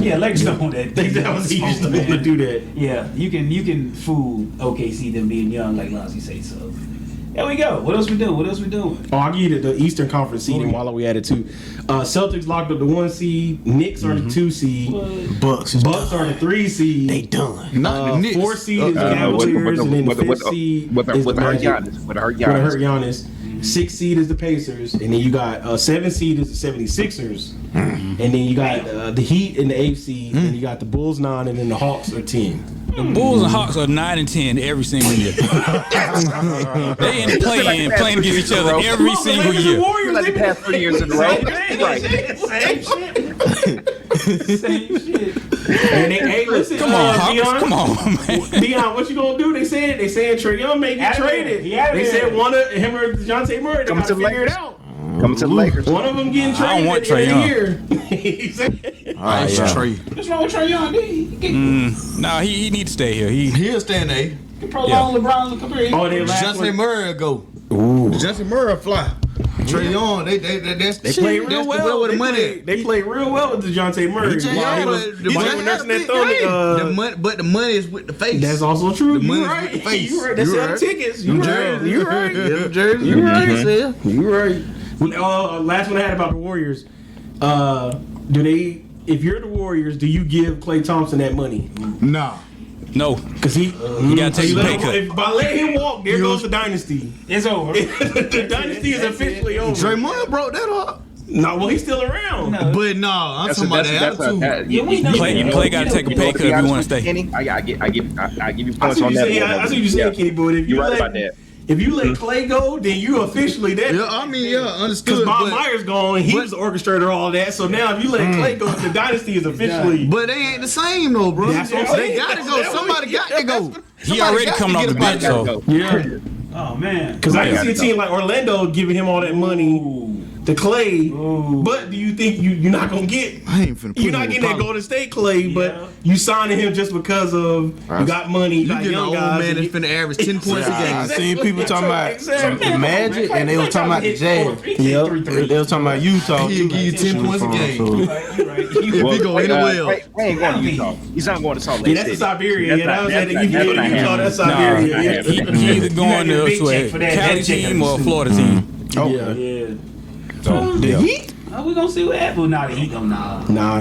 Yeah, Lakers don't want that. that was he just don't want to do that. Yeah, you can fool OKC them being young, like Lonzy say so. There we go. What else we doing? Oh, I'll give you the Eastern Conference seeding while we at it too. Celtics locked up the 1 seed. Knicks are the 2 seed. Bucks are the 3 seed. They done. Not the Knicks. 4 seed is the Cavaliers, and then the 5th seed with is the the hurt Magic. Giannis. With the hurt With a hurt Giannis. Giannis. 6th seed is the Pacers, and then you got 7 seed is the 76ers, and then you got the Heat in the 8th seed, and you got the Bulls 9, and then the Hawks are 10. the Bulls and Hawks are 9 and 10 every single year. They in playing against each other every single year. Warriors, like the past 3 years in a row. Same shit. Same shit. And hey, listen, Come on, Hawks. Dion, Come on, man. Dion, what you gonna do? They saying Trae Young may get Out of there. traded. He out of They there. said one of him or DeJounte Murray. They Come gotta to the figure it Lakers. out. Coming to the Lakers. One of them getting traded I don't want at the end of the Trae year. He said- Nice Trey. What's wrong with Trae Young? Nah, he need to stay here. He'll stay in there. He prolong LeBron's career. Oh, they last Justin one. Murray will go. Justin Murray will fly. Trae Young, that's They played real that's well. with the money. They played real well with DeJounte Murray. He just While had he was the money nursing that had a thumb. big game. The money, but the money is with the face. That's also true. The You money's right. with the face. You right. They You sell right. tickets. You right. You right. Them jerseys. You right. Sell. You right. Last one I had about the Warriors. Do they? If you're the Warriors, do you give Klay Thompson that money? Nah. No, Because he gotta take a pay cut. If by letting him walk, there goes the dynasty. It's over. The dynasty is officially over. Draymond broke that up. No, well, he's still around. No. But no, I'm talking about the attitude. Yeah, we know. Clay got to take a pay cut if he want to stay. Kenny, I give you I points see on what that. you saying. I see what you're saying, Kenny. But if you You're right let about that. if you let Clay go, then you officially that. Yeah, I mean, yeah, Because understood. Bob But, Myers gone, he but- was the orchestrator of all that. So now if you let Clay go, the dynasty is officially. but they ain't the same though, bro. That's what I'm They saying. gotta go. Somebody got to go. He already coming off the bench, so Yeah. Oh man. Because I can see a team like Orlando giving him all that money to Clay. But do you think you're not gonna get? I ain't finna put You're not him getting with that Golden State Clay, but you signing him just because of you got money, you You got get an young old guys. man and that's finna average 10 points a I game. seen people talking about Exactly. the Magic, and they were talking about the Jazz. They was talking about Utah. He'll too. give you 10 points a game. You're right. If he go anywhere. Clay ain't going to Utah. He's not going to Salt Yeah, Lake that's City. in Siberia. Yeah, that was at the that's UVA. not Utah, that's nah, Siberia. Yeah. he either going get a to big check a for that. Cali That check team or a is- Florida team. Yeah. Yeah. So, The Heat? Oh, we gonna see what happens. Nah, the Heat gonna nah. Nah,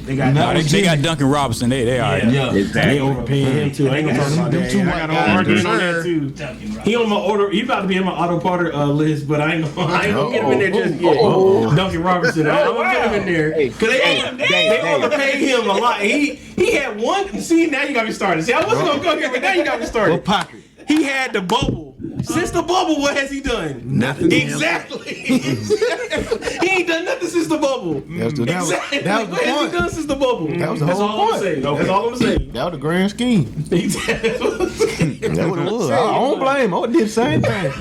They got nah, they got Duncan Robinson. They all right. yeah. They overpaying him too. I ain't gonna talk about that. two I white got guys an argument on deserve- that too. Duncan Robinson. He on my order. He about to be in my Otto Porter list, but I ain't gonna get him in there just yet. Duncan Robinson, I'm gonna get him in there because they overpaid him a lot. He had one. See, now you got me started. See, I wasn't gonna go here, but now you got me started. What pocket? He had the bubble. Since the bubble, what has he done? Nothing. Exactly. He ain't done nothing since the bubble. That was Exactly. the What has he point. done since the bubble? That was the That's whole all I'm point. saying. That's all I'm saying. That was the grand scheme. That's what I'm saying. That's what it was. I don't blame him. I did the same thing.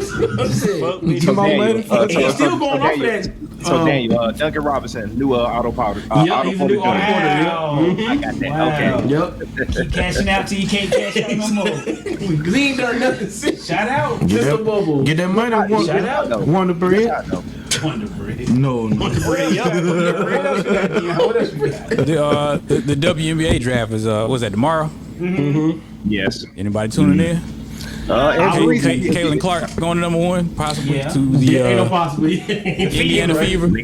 So Jamal Daniel, Murray. And he's still going off that. So Daniel, Duncan Robinson, new auto powder. Yeah, he's a new auto Wow. porter. I got that. Wow. Okay. Yep. Keep cashing out till you can't cash out no more. Because he ain't done nothing since Shout out. just the bubble. Get that money. Shout out. Won the bread. Wonder Bread. No. What else you got? The WNBA draft is was that tomorrow? Yes. Anybody tuning in? Andrew Reese. Caitlin Clark going to #1, possibly Yeah. to Yeah, ain't no the possibly. Indiana Fever. They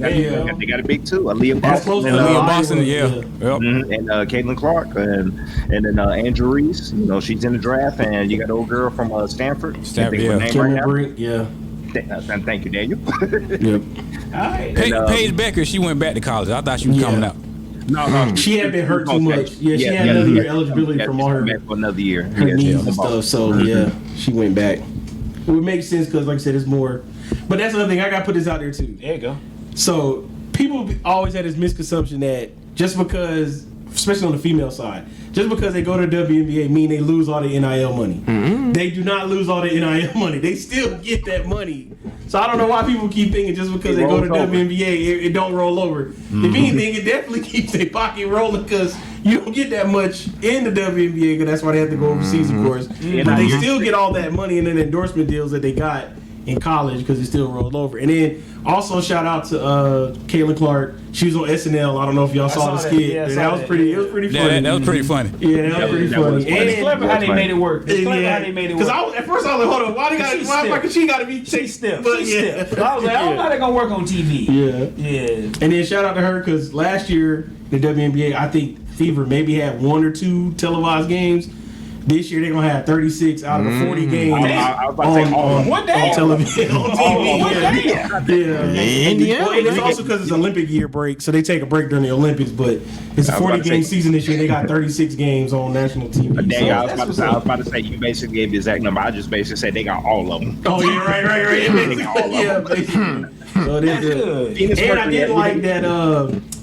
got a big two. Aaliyah That's close Boston to and, Aaliyah Iowa, Boston, yeah. Yep. and Caitlin Clark and then Andrew Reese. You know she's in the draft, and you got the old girl from Stanford. Stanford, Can't think of her yeah. name Cameron right Brink, yeah. now. Thank you, Daniel. Yep. All right. Paige Becker, she went back to college. I thought she was coming out. No. She had been hurt too much. Yeah, she had another year eligibility from all her back for another year. her knees and stuff. So yeah, she went back. It would make sense because, like I said, it's more. But that's another thing. I gotta put this out there too. There you go. So people always had this misconception that just because, especially on the female side, just because they go to the WNBA mean they lose all the NIL money. They do not lose all the NIL money. They still get that money. So I don't know why people keep thinking just because they go to WNBA, it don't roll over. If anything, it definitely keeps their pocket rolling because you don't get that much in the WNBA because that's why they have to go overseas, of course. But they still get all that money in the endorsement deals that they got in college because it still rolled over. And then also shout out to Caitlin Clark. She was on SNL. I don't know if y'all saw the saw that. skit. Yeah, I saw that was that. pretty. It was pretty funny. That was pretty funny. Yeah, that was pretty funny. It's clever how they made it work. It's clever how they made it work. Because at first I was like, hold on, why she got to be She stiff. But She yeah. stiff. I was like, I don't know how they're gonna work on TV. Yeah. Yeah. And then shout out to her because last year the WNBA, I think Fever maybe had 1 or 2 televised games. This year they're gonna have 36 out of the 40 games I was about to say, on What day? on television on TV. What day? Yeah. Indiana. Well, and it's also because it's Olympic year break, so they take a break during the Olympics. But it's a I was about to 40-game say- season this year. They got 36 games on national TV. Daniel, I So- was about to say you basically gave the exact number. I just basically said they got all of them. Oh yeah, right. They got all of Yeah, them. basically. So it is good. Venus And I Mercury, did yeah, like that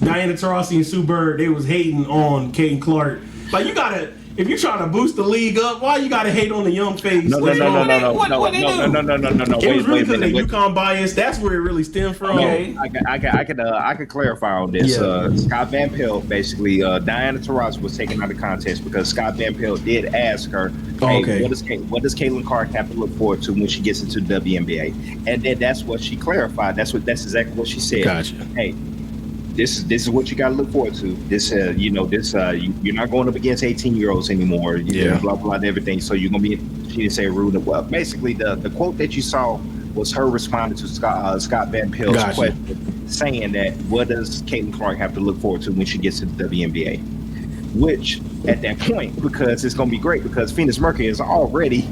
Diana Taurasi and Sue Bird, they was hating on Caitlin Clark. Like you if you're trying to boost the league up, why you gotta hate on the young face? No. What they do? It was really because of the UConn bias. That's where it really stemmed from. Okay. I could clarify on this. Yeah. Scott Van Pelt, basically, Diana Taurasi was taken out of context because Scott Van Pelt did ask her, hey, Okay. what does Caitlin Clark have to look forward to when she gets into the WNBA? And then that's what she clarified. That's exactly what she said. Gotcha. Hey, this is what you got to look forward to. You're not going up against 18-year-olds anymore. Blah blah and everything. So you're gonna be. She didn't say rude. Well, basically the quote that you saw was her responding to Scott Van Pelt's question, saying that what does Caitlin Clark have to look forward to when she gets to the WNBA? Which at that point, because it's gonna be great, because Phoenix Mercury is already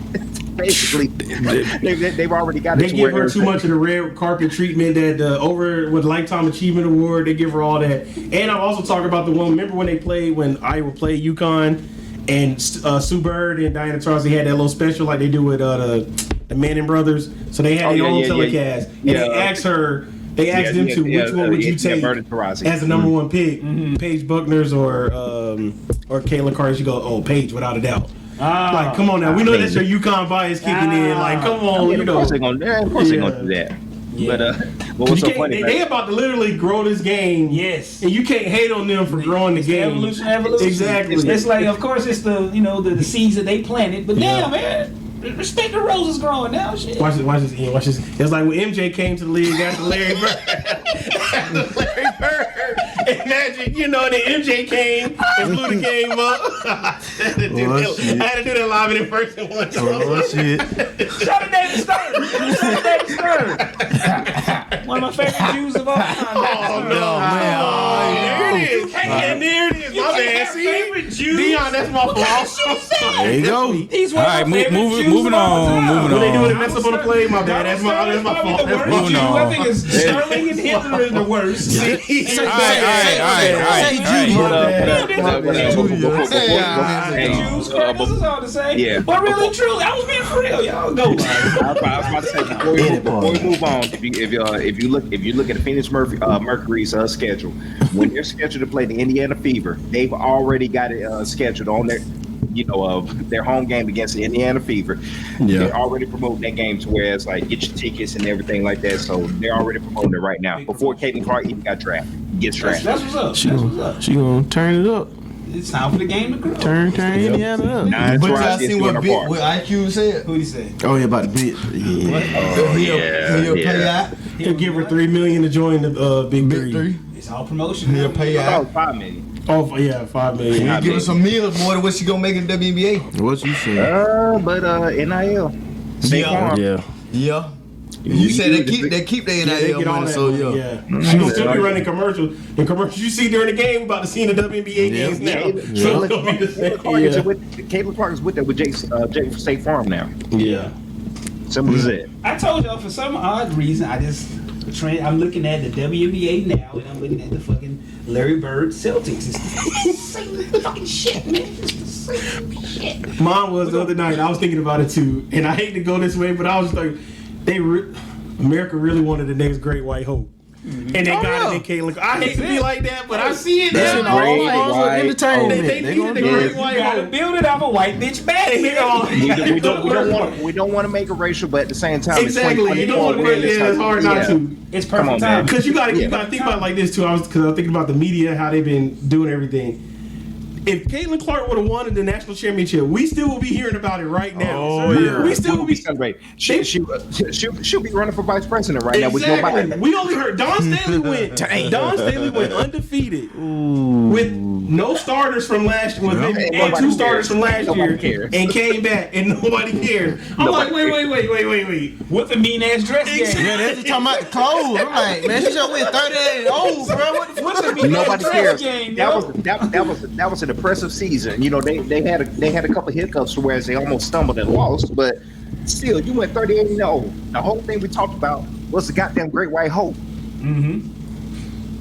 basically they've already got it. They give her too much of the red carpet treatment that over with Lifetime Achievement Award. They give her all that. And I'm also talking about the one. Remember when Iowa played UConn and Sue Bird and Diana Taurasi had that little special like they do with the Manning brothers. So they had their own telecast, and they asked her. They asked them to which one would you take as the number one pick, Paige Buckner's or Caitlin Clark? She go, Paige, without a doubt. Like, come on now, we know that's your UConn bias kicking in. Like, come on, Of course they're gonna do that. Yeah. But what's so funny? They about to literally grow this game. Yes. And you can't hate on them for growing the game. Evolution. Exactly. It's like, of course, it's the seeds that they planted, but damn, man. Respect the roses growing now, shit. Watch this, Ian. Watch this. It's like when MJ came to the league after Larry Bird. Imagine, the MJ came and blew the game up. I had to do that live and in person one time. Oh, shit. Shout out David Stern. One of my favorite Jews of all time. Oh, no, man. There it is. And there it is. My bad. See? Dion, that's my fault. There you go. He's All one right, of my favorite moving Jews of all on. time. Moving When they do on. it, mess up on the play, my bad. That's my fault. The worst Moving Jew. on. I think it's Sterling and Hitler is the worst. All right. Jews, crackers is all the same. Yeah. But really, truly, I was being for real. Y'all go. I was about to say before we move on, if you look at the Phoenix Mercury's schedule, when they're scheduled to play the Indiana Fever, they've already got it scheduled on their home game against the Indiana Fever. Yeah. They're already promoting that game to where it's like get your tickets and everything like that. So they're already promoting it right now before Caitlin Clark even got drafted. Gets drafted. That's what's up. She gonna turn it up. It's time for the game to grow. Turn Indiana up. But y'all seen what IQ said? Who'd he say? Oh, yeah, about the bid. Yeah. He'll pay out. He'll give her $3 million to join the Big Three. It's all promotion. He'll pay out. $5 million. Oh, yeah, $5 million. He'll give her some meals more than what she gonna make in the WNBA. What you say? But NIL. Yeah. You said they keep their NIL money, so yeah. She gonna still be running commercials. The commercials you see during the game, we about to see in the WNBA games now. So it's gonna be the same. Caitlin Clark is with that with Jake from State Farm now. Yeah. Simple as it. I told y'all for some odd reason, I'm looking at the WNBA now, and I'm looking at the fucking Larry Bird Celtics. It's the same fucking shit, man. It's the same shit. Mine was the other night. I was thinking about it too, and I hate to go this way, but I was just like, America really wanted the next Great White Hope. And they got it in Caitlin. I hate to be like that, but I see it now. Entertainment. They needed the Great White You gotta Hope. build it off a white bitch back. We don't want to make it racial, but at the same time, Exactly. You don't want to put it in. It's hard not to. It's perfect time. Because you gotta think about it like this too. Because I was thinking about the media, how they've been doing everything. If Caitlin Clark would have won the national championship, we still will be hearing about it right now. Oh, yeah. We still will be celebrating. She'll be running for vice president right now with Joe Biden. We only heard Don Staley went undefeated with no starters from last year, and 2 starters from last year, and came back, and nobody cares. I'm like, wait. With the mean ass dress game. Yeah, that's just talking about the clothes. I'm like, man, she just went 38 old, bro. What the fuck? With the mean ass Nobody dress cares. game. That was an impressive season. They had a couple hiccups whereas they almost stumbled and lost, but still, you went 38-0. The whole thing we talked about was the goddamn Great White Hope.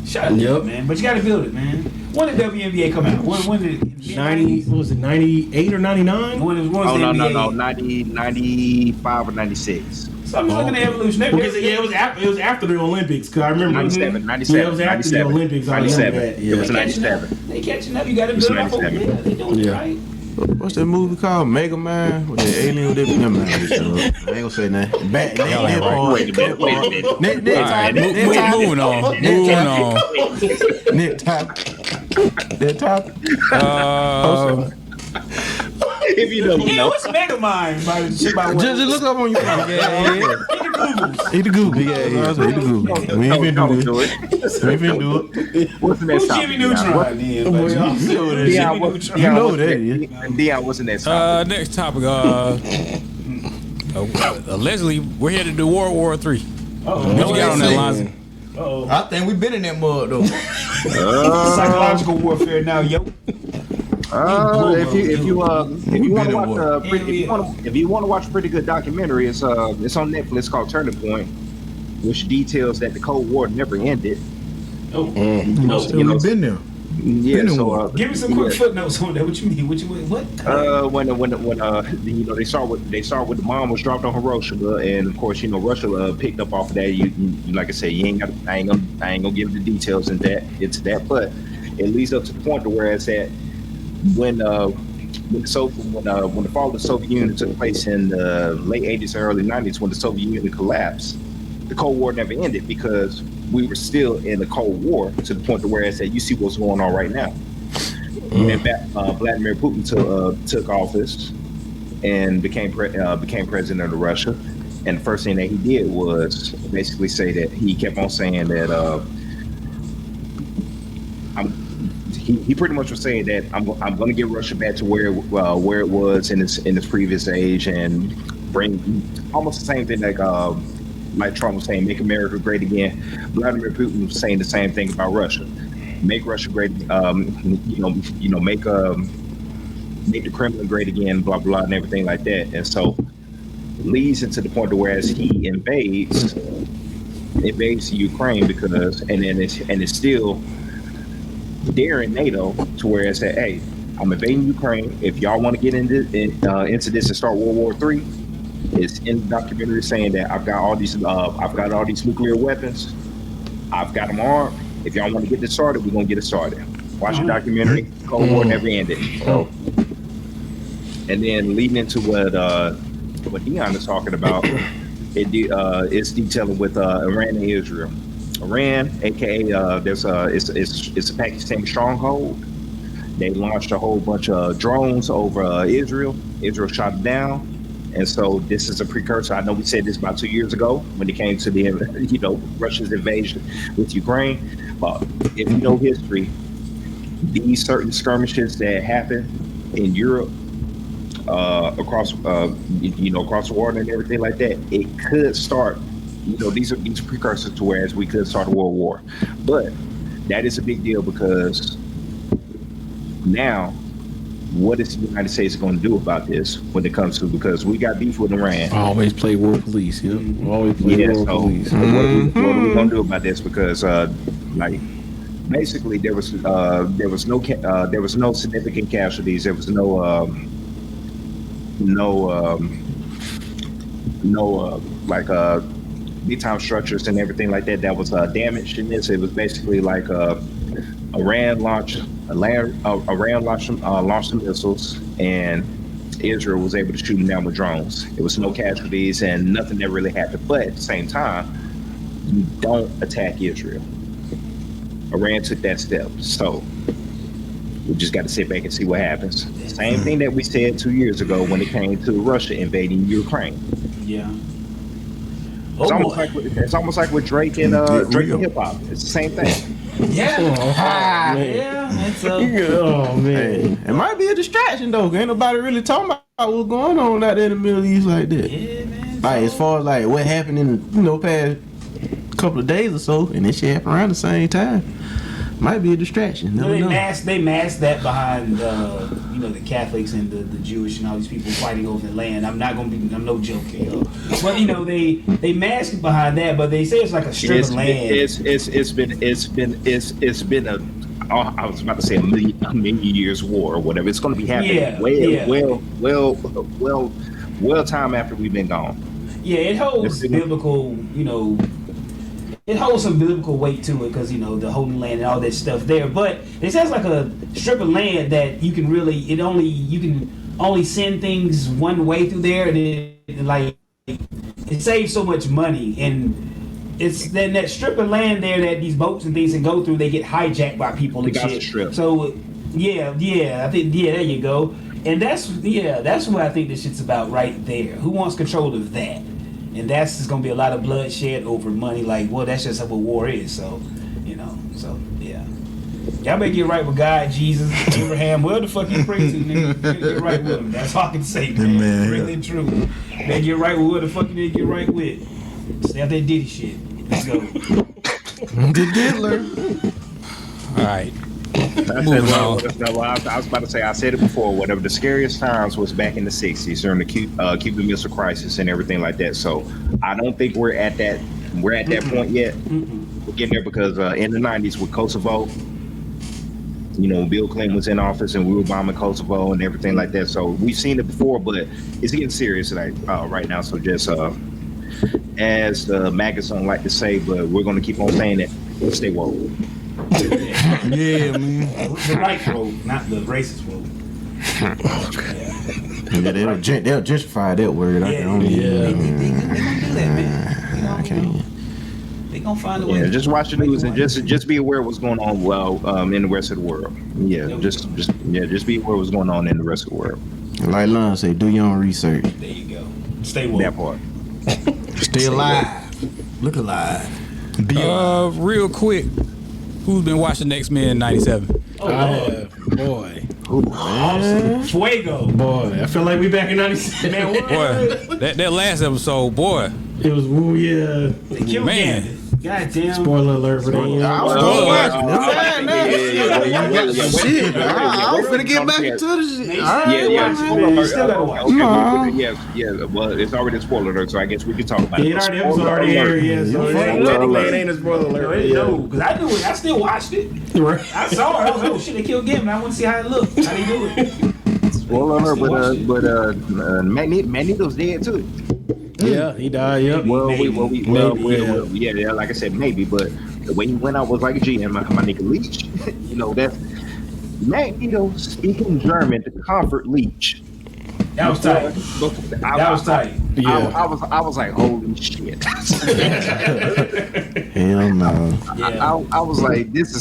Shut up, man. But you gotta build it, man. When did WNBA come out? When did it? 90? What was it? 98 or 99? When was the NBA? No, 95 or 96. So I'm just looking at evolution. Because it was after the Olympics. Cause I remember 97. Yeah, it was after the Olympics. 97. It was 97. They catching up. You got to build up. Yeah, they doing it right. What's that movie called? Mega Man? With the alien with that? Never mind. I ain't gonna say nothing. Wait a minute. Moving on. Nick top. That top. If you don't know. What's Megamind? Just look up on your phone. Eat the Google. Yeah. Eat the Google. We ain't finna do it. What's in that Who's song? Jimmy Neutron? You know what that is. Dion, what's in that song? Next topic. Allegedly, we're here to do World War III. What you got on that, Lonzo? I think we've been in that mud though. Psychological warfare now, yo. If you want to watch a pretty good documentary, it's on Netflix called Turning Point, which details that the Cold War never ended. We've been there. Yeah, so give me some quick footnotes on that. What you mean? What? When they start with the bomb was dropped on Hiroshima, and of course Russia picked up off of that. You like I said, I ain't gonna give the details into that, but it leads up to the point to where it's at when the fall of the Soviet Union took place in the late 80s and early 90s, when the Soviet Union collapsed, the Cold War never ended because we were still in the Cold War to the point to where it's that you see what's going on right now. And Vladimir Putin took office and became president of Russia, and the first thing that he did was basically say that he kept on saying that he pretty much was saying that I'm going to get Russia back to where it was in its previous age, and bring almost the same thing like Trump was saying, make America great again. Vladimir Putin was saying the same thing about Russia, make Russia great. Make the Kremlin great again, blah blah, and everything like that. And so it leads into the point to whereas he invades Ukraine and it's still daring NATO to where it said, hey, I'm invading Ukraine. If y'all want to get into this and start World War III, it's in the documentary saying that I've got all these nuclear weapons. I've got them armed. If y'all want to get this started, we're gonna get it started. Watch the documentary. Cold War never ended. So, and then leading into what Dion is talking about, it's detailing with Iran and Israel. Iran, aka it's a Pakistan stronghold. They launched a whole bunch of drones over Israel. Israel shot it down, and so this is a precursor. I know we said this about 2 years ago when it came to the Russia's invasion with Ukraine. But if you know history, these certain skirmishes that happen in Europe, across the water and everything like that, it could start. These are precursors to whereas we could start a world war. But that is a big deal because now, what is the United States going to do about this when it comes to, because we got beef with Iran. Always play world police. Yeah, always play world police. What are we going to do about this? Because basically there was no significant casualties. There was no big time structures and everything like that was damaged in this. It was basically like Iran launched some missiles, and Israel was able to shoot them down with drones. There was no casualties and nothing that really happened. But at the same time, you don't attack Israel. Iran took that step, so we just got to sit back and see what happens. Same thing that we said 2 years ago when it came to Russia invading Ukraine. Yeah. It's almost like with Drake and hip hop. It's the same thing. Yeah. Oh man, it might be a distraction though. Ain't nobody really talking about what's going on out there in the Middle East like that. Yeah, man. Like as far as like what happened in past couple of days or so, and this shit happened around the same time. Might be a distraction. They masked that behind the Catholics and the Jewish and all these people fighting over the land. I'm no joke here, yo. But they masked it behind that, but they say it's like a strip of land. It's been I was about to say a million years war or whatever. It's going to be happening well time after we've been gone. Yeah, it holds biblical, it holds some biblical weight to it because you know the Holy Land and all that stuff there. But it sounds like a strip of land that you can only send things one way through there, and it saves so much money. And it's then that strip of land there that these boats and things can go through, they get hijacked by people and shit. Strip. So yeah, I think there you go. And that's what I think this shit's about right there. Who wants control of that? And that's just gonna be a lot of bloodshed over money. Like, well, that's just what war is. So, you know. So yeah, y'all better get right with God, Jesus, Abraham, where the fuck you pray to, nigga. Better get right with him. That's all I can say, man. Really and true. Better get right with who the fuck you need to get right with. Stay out that Diddy shit. Let's go. The diddler. All right. I was about to say, I said it before, whatever the scariest times was back in the 60s during the Cuban Missile Crisis and everything like that. So I don't think we're at that point yet. We're getting there because in the 90s with Kosovo, you know, Bill Clinton was in office and we were bombing Kosovo and everything like that. So we've seen it before, but it's getting serious right now. So just as the maggots don't like to say, but we're going to keep on saying it, stay woke. Yeah, man. The right road, not the racist road. Yeah, they'll gentrify that word. They gonna do that, man. You know, I can't. They gonna find a way. Yeah, just watch the news and just be aware of what's going on in the rest of the world. Yeah, just be aware of what's going on in the rest of the world. Like Lon say, do your own research. There you go. Stay woke. That part. Stay alive. Look alive. Be alive. Real quick, who's been watching X-Men '97? I have, boy. Awesome. Fuego. Boy, I feel like we back in '97. Man, what? Boy, that last episode, boy. It was yeah. They killed Man. God damn. Spoiler alert for them. I was shit. I was finna get back into this shit. You still gotta watch. Yeah. Well, it's already a spoiler alert, so I guess we can talk about it. Yeah, it was already aired. Yeah, so technically it ain't a spoiler alert. No, because I knew it. I still watched it. Right. I saw it. I was like, oh shit, they killed Gimli. I want to see how it looked. How they do it. Spoiler alert, but Magneto's dead too. Yeah, he died. Yep. Well, yeah, like I said, maybe, but the way he went out was like a G, and my nigga Leech. You know, that's Magneto speaking German to comfort Leech. That was tight. That was tight. Yeah. I was like, holy shit. Hell no. I was like, this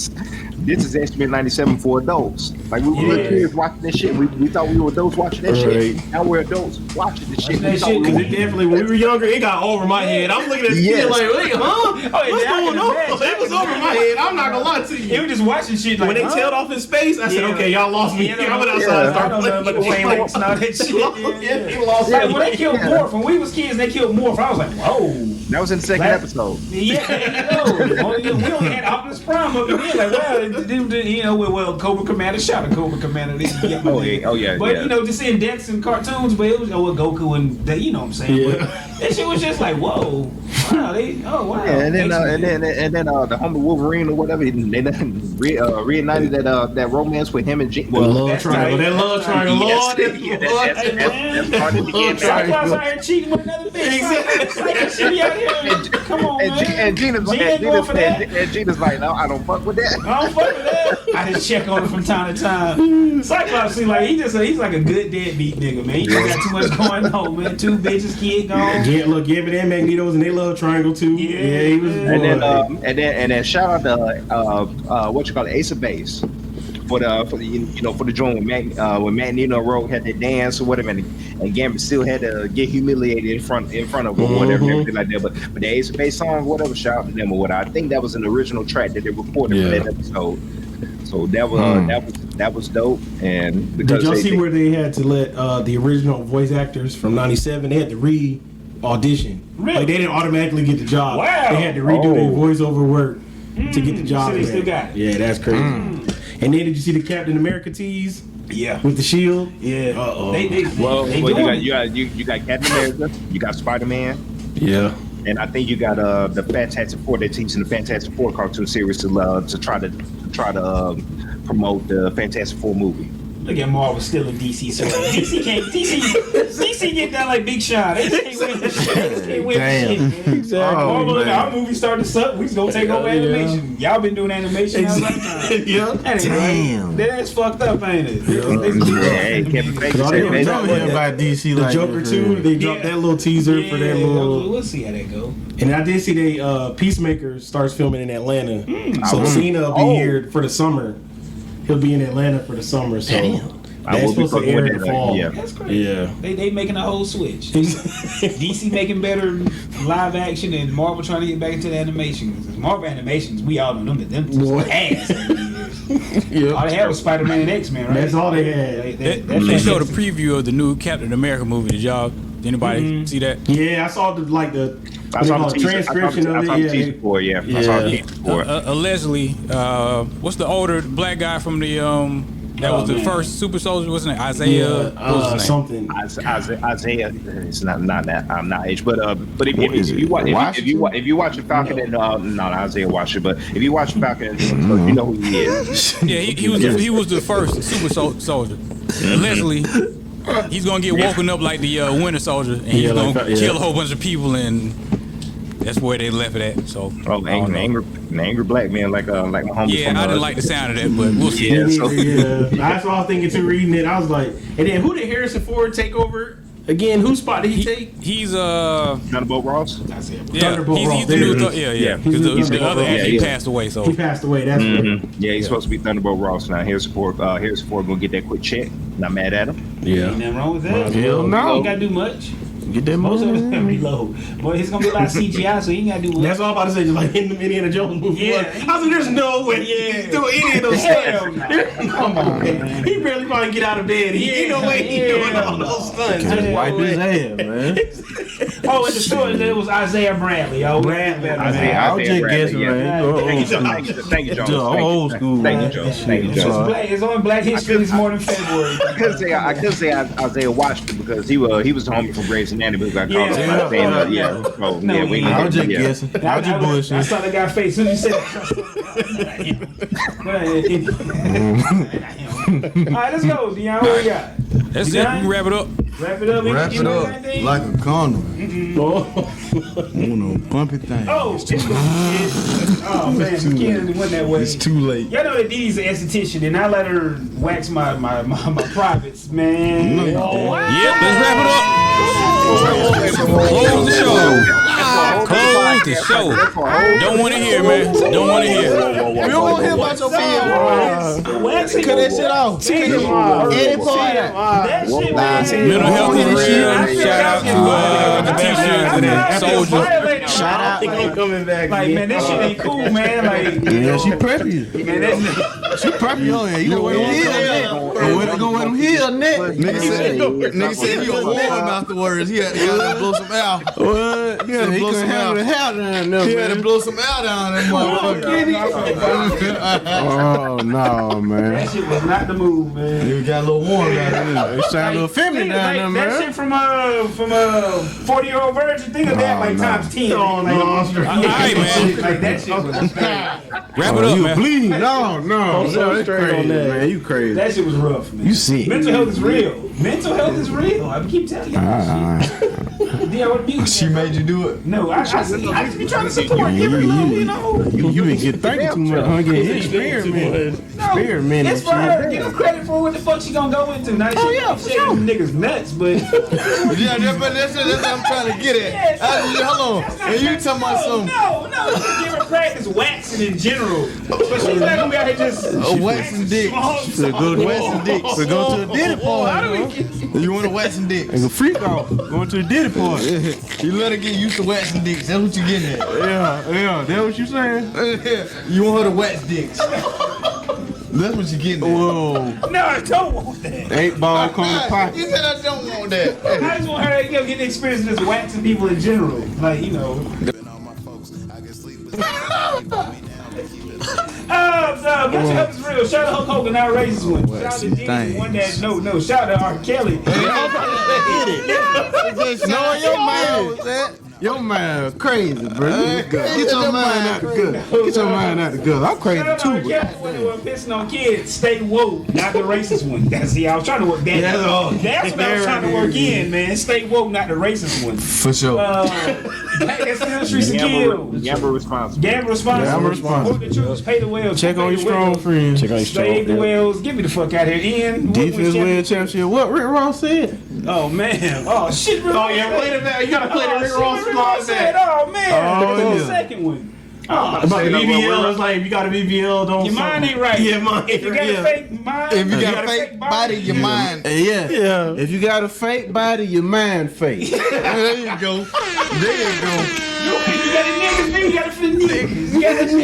is X-Men '97 for adults. Like we were little kids watching this shit. We thought we were adults watching that shit. Now we're adults watching this shit. Because it definitely, when we were younger, it got over my head. I'm looking at this kid like, wait, huh? What's going on? It was over my head. I'm not gonna lie to you. He was just watching shit like, when they tailed off his face, I said, okay, y'all lost me. I went outside and started playing with the flames and all that shit. He lost like when they killed Morph, when we was kids, they killed Morph. I was like, whoa. That was in the second episode. Yeah, we only had Optimus Prime up in there. Like, well, Cobra Commander shot a Cobra Commander. Oh yeah. But you know, just seeing Dex and cartoons, but it was Goku and you know what I'm saying. Yeah. But that shit was just like, whoa, wow, wow. Yeah, and then the homie Wolverine or whatever, they reignited that romance with him and Jean. Well, love triangle. That love triangle. Lord, that's part of the game. Cyclops out here cheating with another bitch. Exactly. Come on, man. And Gina's like, no, I don't fuck with that. I don't fuck with that. I just check on him from time to time. Cyclops seems like he's like a good deadbeat nigga, man. He just got too much going on, man. 2 bitches, kid gone. Yeah, look, Gambit and Magneto's and they love triangle too. Yeah, he was. And then shout out to Ace of Base for the joint when Magneto and Rogue had their dance or whatever, and Gambit still had to get humiliated in front of him or whatever, everything like that. But the Ace of Base song, whatever, shout out to them or whatever. I think that was an original track that they recorded for that episode. So that was dope. And did y'all see where they had to let the original voice actors from '97? They had to re-audition. Really? Like they didn't automatically get the job. Wow. They had to redo their voiceover work to get the job. So they still got it. Yeah, that's crazy. And then did you see the Captain America tease? Yeah. With the shield? Yeah. You got Captain America, you got Spider-Man. Yeah. And I think you got the Fantastic Four. They're teaching the Fantastic Four cartoon series to try to promote the Fantastic Four movie. Look at Marvel still in DC. So DC get down like Big Sean. They just can't win. They just can't win shit, man. Exactly. Marvel, our movie starting to suck. We just gonna take over animation. Y'all been doing animation all that time. Yeah. That ain't right. That's fucked up, ain't it? Hey, Kevin Feige said they Don't hear about DC The like Joker that, 2, man. they dropped that little teaser for that little. We'll see how that go. And I did see they Peacemaker starts filming in Atlanta. So Cena will be here for the summer. He'll be in Atlanta for the summer. So that's supposed to air in the fall. Yeah. That's great. Yeah. They making a whole switch. DC making better live action and Marvel trying to get back into the animation. Because Marvel animations, we all know them ass. Yep. All they had was Spider-Man and X-Men, right? That's all they had. They showed a preview of the new Captain America movie. Did y'all? Anybody see that? Yeah, I saw the I saw the transcription of it. teaser for it. Yeah, I saw the teaser for it. Allegedly, what's the older black guy from the that was the first super soldier? What's his name? Isaiah. What was his name? Something. Isaiah, it's not that I'm not age, but if you watch the Falcon and not Isaiah watch it, but if you watch Falcon, you know who he is. Yeah, he was the first super soldier. Allegedly, he's gonna get woken up like the Winter Soldier, and he's gonna kill a whole bunch of people, and that's where they left it at. So, angry black man like my homie. Yeah, I didn't like the sound of that, but we'll see. Yeah, that's what I was thinking too. Reading it, I was like, and then who did Harrison Ford take over again? Whose spot did he take? He's Thunderbolt Ross. Thunderbolt Ross. He's the new because the other actor passed away. So he passed away. That's right. Yeah, he's supposed to be Thunderbolt Ross now. Harrison Ford gonna get that quick check. Not mad at him. Yeah, ain't nothing wrong with that. Hell no. He ain't gotta do much. Get that Most of it's money. gonna be low, but it's gonna be a lot of CGI, so he ain't gotta do much. that's all I'm about to say. Just like in the Indiana Jones movie. Yeah. I was like, there's no way he's doing any of those Hell stunts. no. Come on, man. He barely probably get out of bed. Ain't no way he's doing all those stunts. Just wipe his ass, man. Oh, in the story, it was Isaiah Bradley. Yo, Isaiah I was just Bradley, guessing, yeah. man. Thank you, Jones. I'm old school. Thank you, Jones. Thank you, Jones. It's on Black History this morning, February. I couldn't say Isaiah watched it because he was the homie from Grey's Anatomy who got called up. I was just guessing. I was just I bullshit. saw the guy face when you said All right, let's go, Dion. What we got? that's it. We can wrap it up. Wrap it up. Wrap it up like a condom. One bumpy thing. Oh, it's oh man, you can't win that way. It's too late. Y'all know that Didi's an esthetician, and I let her wax my privates, man. Yep, let's wrap it up. Close the show. Close the show. Don't want to hear, man. Don't want to hear. We don't want to hear about your Waxing. cut that shit off. Any part. That shit, man. Mental health is real. Shout out to the t-shirts and the soldiers. Shout out. I'm coming back. Like, man, this shit ain't cool, man. Like, Yeah, she preppy. man, that's She preppy on here. You gonna wear them heel neck. Go wear them heel neck. Nigga said he was warm afterwards. He had to blow some air. What? Yeah, he couldn't handle the hair down there, He had to man. blow some air down that motherfucker. Oh, no, man. that shit was not the move, man. You got a little warm down there. It sound a little feminine down there, That man. shit from 40-year-old virgin. Think of that like times 10. Oh, no. All right, man. Like that shit was Wrap it up, You man. bleeding? No. so That's straight on crazy, that. man. You crazy. that shit was rough, man. You sick. Mental health is real. Mental health is real. I keep telling you. Yeah, what music? She made you do it. No, I just be trying to support. Give her love, you know. You been getting thinking too much, huh? Getting experiment. Experiment. It's for her. Give her credit for what the fuck she gonna go into. Now she shaking them niggas nuts, but Yeah, that's what I'm trying to get at. Hold on. And you talking about some no, give her practice waxing in general. But she's not gonna be out here just waxing dick. Should go to waxing dick. Should go to a Diddy party. You want to waxing dick? Like a freak off. Going to a Diddy party. You let her get used to waxing dicks. That's what you getting at. Yeah. That what you saying? You want her to wax dicks. That's what you getting at. Whoa. no, I don't want that. 8 ball come to pocket. You said I don't want that. I just want her to get the experience of just waxing people in general. Like, you know. Mental health is real. Shout out to Hulk Hogan, outrageous one. Shout out to Diddy, one that no. Shout out to R. Kelly. Know your mind. Your mind crazy, bro. Get your mind out the gutter. Get your mind out the gutter. I'm crazy too. When pissing on kids, stay woke, not the racist one. That's I was trying to work that. That's what I was trying to work in, man. Stay woke, not the racist one. For sure. That's the streets of kill. Gamble responsible. Gamble responsible. Gamble responsible. Work the truth, pay the whales. Check on your strong friends. Check on your Save the whales. Get me the fuck out of here. Ian. Defense win championship. What Rick Ross said? Oh man. Oh shit. Oh yeah, play the back. You gotta play the Rick Ross squad back. Oh man. Oh, The second one. About the BBL, it's like if you got a BBL, don't. Your mind ain't right. Yeah, mind. If you got a fake mind, If you got a fake body, your mind. Yeah. If you got a fake body, your mind fake. There you go. There you go. you got a niggas, man. You got a niggas. You got a